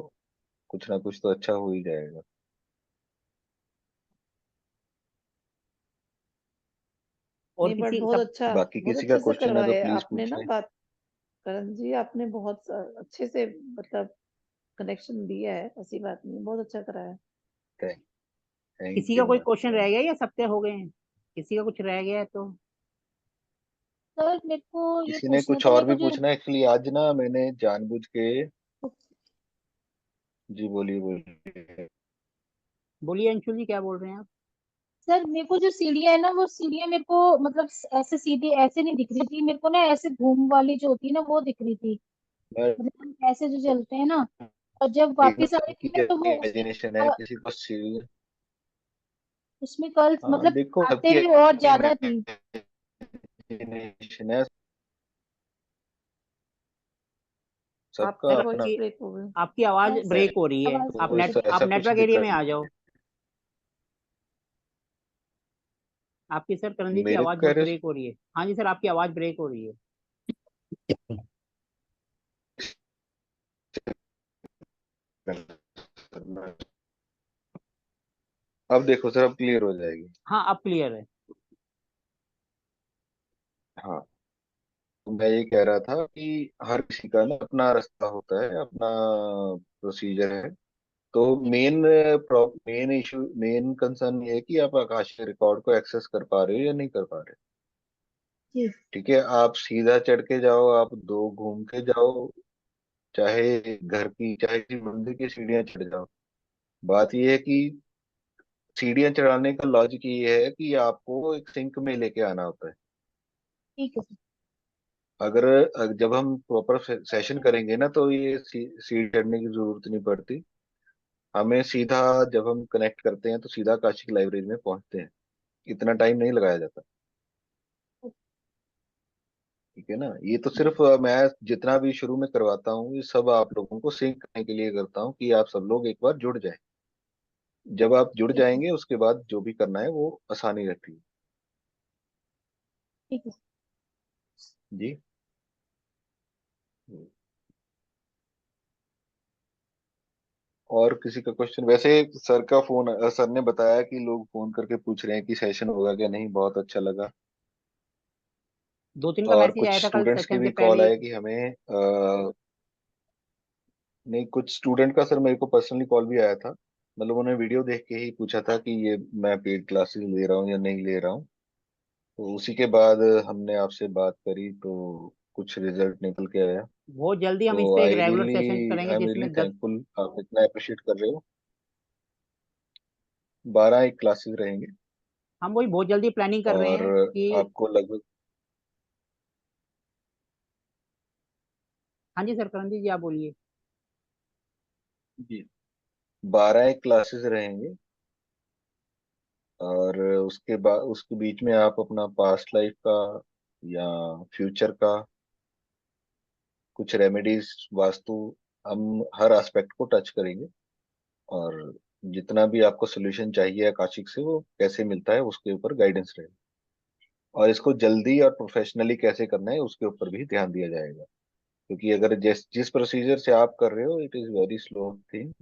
कुछ ना कुछ तो अच्छा हो ही जाएगा। और नहीं, बट किसी बहुत सब अच्छा, बाकी बहुत किसी का अच्छे से क्वेश्चन है तो करवाए प्लीज आपने पूछ ना लें। बात। करण जी, आपने बहुत अच्छे से मतलब कनेक्शन दिया है, ऐसी बात नहीं, बहुत अच्छा कराया। थैंक किसी का यू कोई मैम, क्वेश्चन रह थैंक गया यू। या सबके हो गए हैं? किसी का कुछ रह गया है तो सर मेरे को ये किसी ने पूछना कुछ था, और मेरे को भी जो पूछना है? एक्चुअली आज ना मैंने जानबूझ के। जी बोलिए बोलिए। बोलिए अंशुल जी, क्या बोल रहे हैं आप? सर मेरे को जो सीढ़ियाँ है ना, वो सीढ़ियाँ मेरे को मतलब ऐसे सीधी ऐसे नहीं दिख रही थी, मेरे को ना ऐसे घूम वाली जो होती है ना वो दिख रही थी। मैं मतलब हम ऐसे जो चलते हैं ना, और जब ठीक है, वापिस आ रही थी सबकी ना तो अपनी वो इमेजिनेशन है, किसी को सीरियल। उसमें कर्ल्स हाँ मतलब देखो, आते सबकी हुए और अपनी ज्यादा थी। इमेजिनेशन है, सबका आपकी सर वॉइस अपना। आपकी ब्रेक हो गई। आपकी आवाज हाँ सर, ब्रेक हो रही है। आवाज आप तो नेट आप ऐसा कुछ नेटवर्क एरिया दिक्कत में आ जाओ। आपकी सर करणदीप जी मेरे आवाज को कह बहुत रहे ब्रेक हो रही है। हाँ जी सर, आपकी आवाज ब्रेक हो रही है। अब देखो सर, अब क्लियर हो जाएगी। हाँ अब क्लियर है। हाँ, तो मैं ये कह रहा था कि हर किसी का ना अपना रास्ता होता है, अपना प्रोसीजर है। तो मेन इशू, मेन कंसर्न ये है कि आप आकाशीय रिकॉर्ड को एक्सेस कर पा रहे हो या नहीं कर पा रहे। जी ठीक है, आप सीधा चढ़ के जाओ, आप दो घूम के जाओ, चाहे घर की चाहे किसी मंदिर की सीढ़ियां चढ़ जाओ। बात यह है कि सीढ़ियां चढ़ाने का लॉजिक ये है कि आपको एक सिंक में लेके आना होता है। ठीक है सर। जब हम प्रॉपर सेशन करेंगे ना, तो ये सीढ़ी चढ़ने की जरूरत नहीं पड़ती हमें। सीधा जब हम कनेक्ट करते हैं तो सीधा काशी लाइब्रेरी में पहुंचते हैं, इतना टाइम नहीं लगाया जाता। ठीक है ना, ये तो सिर्फ मैं जितना भी शुरू में करवाता हूँ ये सब आप लोगों को सिंक करने के लिए करता हूँ, कि आप सब लोग एक बार जुड़ जाएं। जब आप जुड़ ठीक है। जाएंगे उसके बाद जो भी करना है वो आसानी रहती है। ठीक है। जी। और किसी का क्वेश्चन? वैसे सर का फोन, सर ने बताया कि लोग फोन करके पूछ रहे हैं कि सेशन होगा क्या नहीं, बहुत अच्छा लगा। 2-3 का और मैसेज आया कुछ था कल स्टूडेंट्स के सेशन से भी पहले कॉल ही। आए कि हमें नहीं, कुछ स्टूडेंट का सर मेरे को पर्सनली कॉल भी आया था। मतलब उन्होंने वीडियो देख के ही पूछा था कि ये मैं पेड क्लासेस ले रहा हूँ या नहीं ले रहा हूँ। तो उसी के बाद हमने आपसे बात करी तो कुछ रिजल्ट निकल के आया। बहुत जल्दी हम इस तो पे एक आई रेगुलर रियली सेशन करेंगे आई एम रियली जिसमें 10। थैंकफुल, आप इतना अप्रिशिएट कर रहे हो। 12 एक क्लासेस रहेंगे हम वही बहुत जल्दी प्लानिंग कर रहे और हैं कि आपको लगभग, हाँ जी सर, करण जी आप बोलिए। जी, 12 एक क्लासेस रहेंगे और उसके बाद उसके बीच में आप अपना पास्ट लाइफ का या फ्यूचर का कुछ रेमेडीज, वास्तु, हम हर एस्पेक्ट को टच करेंगे और जितना भी आपको सोल्यूशन चाहिए आकाशिक से वो कैसे मिलता है उसके ऊपर गाइडेंस रहेगा और इसको जल्दी और प्रोफेशनली कैसे करना है उसके ऊपर भी ध्यान दिया जाएगा। क्योंकि अगर जिस जिस प्रोसीजर से आप कर रहे हो it is very slow thing.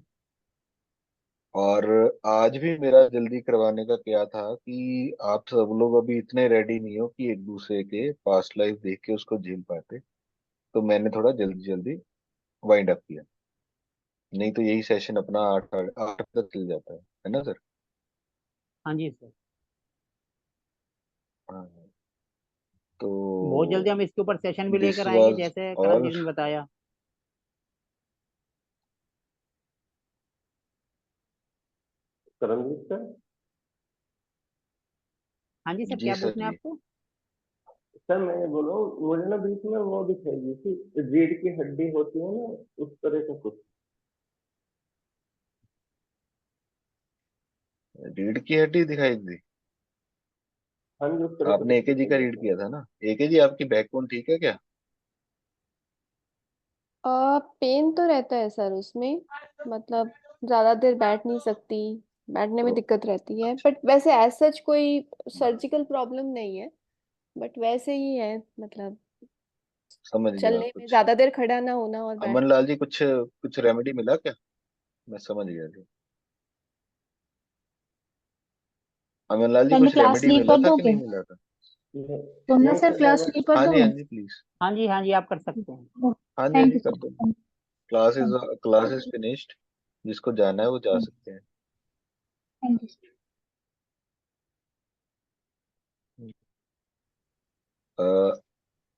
और आज भी मेरा जल्दी करवाने का क्या था कि आप सब लोग अभी इतने रेडी नहीं हो कि एक दूसरे के पास्ट लाइफ देख के उसको झेल पाते, तो मैंने थोड़ा जल्दी जल्दी वाइंड अप किया। नहीं तो यही सेशन अपना 8 तक चल जाता है ना सर? हाँ जी सर, हाँ। बहुत जल्दी तो हम इसके ऊपर सेशन भी दिस लेकर आएंगे वाज जैसे करण ऑल। जी ने बताया। करणजीत सर। हाँ जी सर, जी क्या सर पूछना है जी। आपको? सर मैं ये बोल रहा हूँ, मुझे ना बीच में वो दिखाई दी थी, रीढ़ की हड्डी होती है ना, उस तरह का कुछ। रीढ़ की हड्डी दिखाई दी? हाँ जी, उस तरह का आपने कुछ एकेजी दिखाई का दी रीड थी। किया था ना? एकेजी आपकी बैकबोन ठीक है क्या? पेन तो रहता है सर उसमें, मतलब ज्यादा देर बैठ नहीं सकती, बैठने में तो दिक्कत रहती है, बट वैसे एज सच कोई सर्जिकल प्रॉब्लम नहीं है, बट वैसे ही है, मतलब समझ गया चलने में कुछ। ज्यादा देर खड़ा ना होना और बैठ। अमन लाल जी, कुछ कुछ रेमेडी मिला क्या? मैं समझ गया जी। अमन लाल जी, सर मैं कुछ क्लास रेमेडी लीव मिला कर था दूं कि क्या? नहीं मिला था? सोमनाथ नहीं सर सर, क्लास लीव कर हाँ दूं जी, हाँ मैं? जी प्लीज। हाँ जी, हाँ जी, आप कर सकते हैं। हाँ जी, हाँ थैंक जी यू कर सर। दो। Class is finished. जिसको जाना है वो जा सकते हैं। Thank you. अ,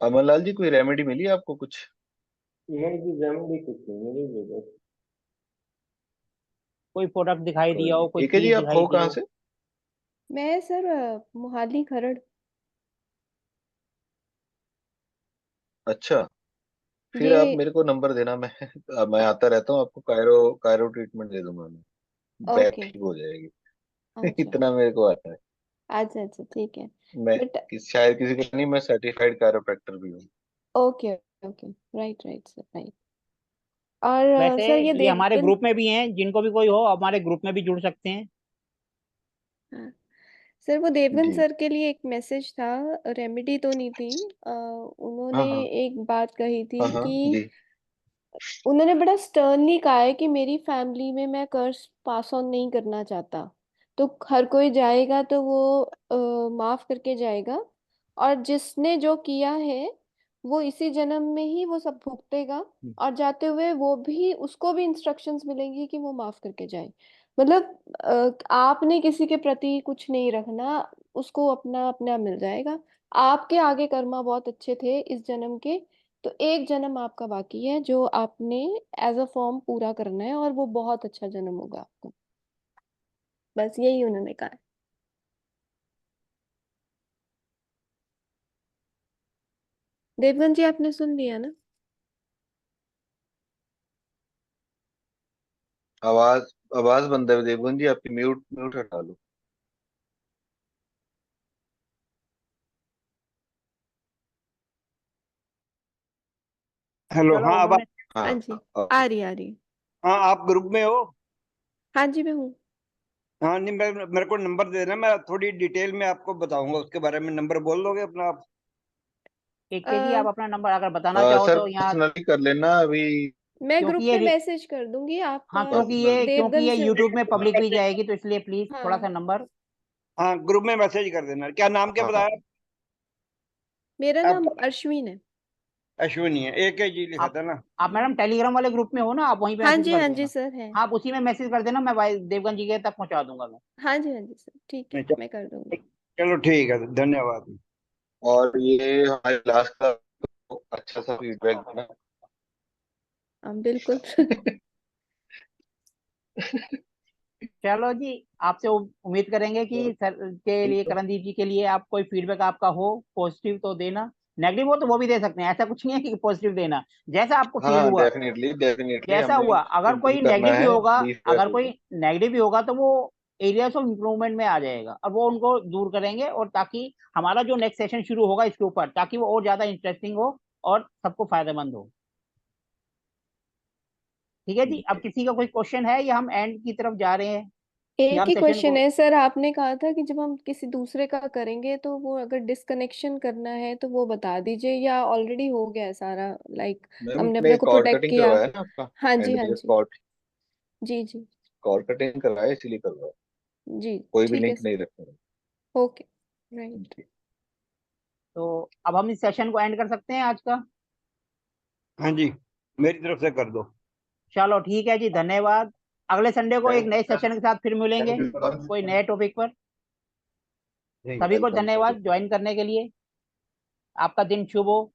अमन लाल जी, कोई रेमेडी मिली आपको कुछ? नहीं जी, रेमेडी कुछ नहीं मिली जी, बस। कोई प्रोडक्ट दिखाई कोई दिया हो, कोई नहीं। एकेजी चीज आप दिखाई हो दी कहाँ हो? से? मैं सर मोहाली खरड़। अच्छा, फिर आप ये मेरे को नंबर देना, मैं आता रहता हूँ, आपको कायरो कायरो ट्रीटमेंट दे दूंगा मैं। Back okay. ठीक हो जाएगी। अच्छा इतना मेरे को आता है। अच्छा अच्छा, ठीक है। मैं बट शायद किसी का नहीं, मैं सर्टिफाइड कायरोप्रैक्टर भी हूँ। Okay okay, right right sir, right. और वैसे सर ये ये हमारे देवबंद। ग्रुप में भी हैं, जिनको भी कोई हो हमारे ग्रुप में भी जुड़ सकते हैं। हाँ, सर वो देवबंद जी। सर के लिए एक मैसेज था, रेमेडी तो नहीं थी। हाँ उन्होंने हाँ। एक बात कही हाँ थी हाँ कि जी। उन्होंने बड़ा स्टर्नली कहा है कि मेरी फैमिली में मैं कर्ज पास ऑन नहीं करना चाहता, तो हर कोई जाएगा तो वो माफ करके जाएगा, और जिसने जो किया है वो इसी जन्म में ही वो सब भुगतेगा, और जाते हुए वो भी, उसको भी इंस्ट्रक्शंस मिलेंगी कि वो माफ करके जाए। मतलब आपने किसी के प्रति कुछ नहीं रखना, उसको अपना अपना मिल जाएगा। आपके आगे कर्मा बहुत अच्छे थे इस जन्म के, तो एक जन्म आपका बाकी है जो आपने एज अ फॉर्म पूरा करना है, और वो बहुत अच्छा जन्म होगा आपका। बस यही उन्होंने कहा है। देवगन जी आपने सुन लिया ना? आवाज आवाज बंद है देवगन जी आपकी, म्यूट म्यूट हटा लो। हेलो, चलो हाँ अब उन्होंने। हाँ हाँ जी, ओके। आ रही आ रही। हाँ, आप ग्रुप में हो? हाँ जी मैं हूँ। हाँ नहीं, मेरे को नंबर दे देना, मैं थोड़ी डिटेल में आपको बताऊंगा उसके बारे में। नंबर बोल दोगे अपना आप? के जी, आप अपना नंबर अगर बताना चाहो सर तो यहाँ, पर्सनली कर लेना अभी। मैं क्योंकि ग्रुप ये में मैसेज कर दूंगी हाँ, आपका। पर्सनली क्योंकि देवगन ये से। यूट्यूब में पब्लिकली जाएगी, तो इसलिए प्लीज थोड़ा सा हाँ, नंबर। हाँ, ग्रुप में मैसेज कर देना। क्या नाम क्या हाँ बताया मेरा नाम आपका? अश्विन है। अश्विनी है, एक ही जी लिखा आप था ना? आप मैडम टेलीग्राम वाले ग्रुप में हो ना, आप वहीं पे मैसेज कर हाँ जी देना। सर है। आप उसी में मैसेज कर देना, मैं भाई देवगन जी के तक पहुंचा दूंगा मैं। हाँ जी सर, ठीक है, नहीं, मैं कर दूंगी। चलो ठीक है, धन्यवाद। और ये हमारी क्लास का अच्छा सा फीडबैक देना। बिल्कुल। चलो जी, आपसे उम्मीद करेंगे कि सर के लिए, करणदीप जी के लिए, आप कोई फीडबैक आपका हो पॉजिटिव तो देना, नेगेटिव हो तो वो भी दे सकते हैं, ऐसा कुछ नहीं है कि पॉजिटिव देना, जैसा आपको फील हाँ, हुआ, डेफिनेटली डेफिनेटली जैसा हमें हुआ। अगर इम्प्रूव कोई करना नेगेटिव भी है, होगा, प्लीज अगर वैसे कोई नेगेटिव भी होगा तो वो एरियाज ऑफ इम्प्रूवमेंट में आ जाएगा, और वो उनको दूर करेंगे, और ताकि हमारा जो नेक्स्ट सेशन शुरू होगा इसके ऊपर, ताकि वो और ज्यादा इंटरेस्टिंग हो और सबको फायदेमंद हो। ठीक है जी, अब किसी का कोई क्वेश्चन है या हम एंड की तरफ जा रहे हैं, या एक हम ही सेशन क्वेश्चन को? है सर, आपने कहा था कि जब हम किसी दूसरे का करेंगे तो वो अगर डिस्कनेक्शन करना है तो वो बता दीजिए, या ऑलरेडी हो गया है सारा, लाइक मैम हमने इसमें अपने को कॉर्ड प्रोटेक्ट कटिंग किया। करवाया ना आपका, हाँ जी, एंड हाँ पे जी। जी जी कॉर्ड कटिंग करवाया, इसीलिए करवाया, जी। कोई भी ठीक है लिंक नहीं रखा। Okay, right. तो अब हम इस सेशन को एंड कर सकते हैं आज का? हाँ जी, मेरी तरफ से कर दो। चलो ठीक है जी, धन्यवाद। अगले संडे को एक नए सेशन के साथ फिर मिलेंगे, वेलकम कोई नए टॉपिक पर। सभी को वेलकम धन्यवाद ज्वाइन करने के लिए। आपका दिन शुभ हो।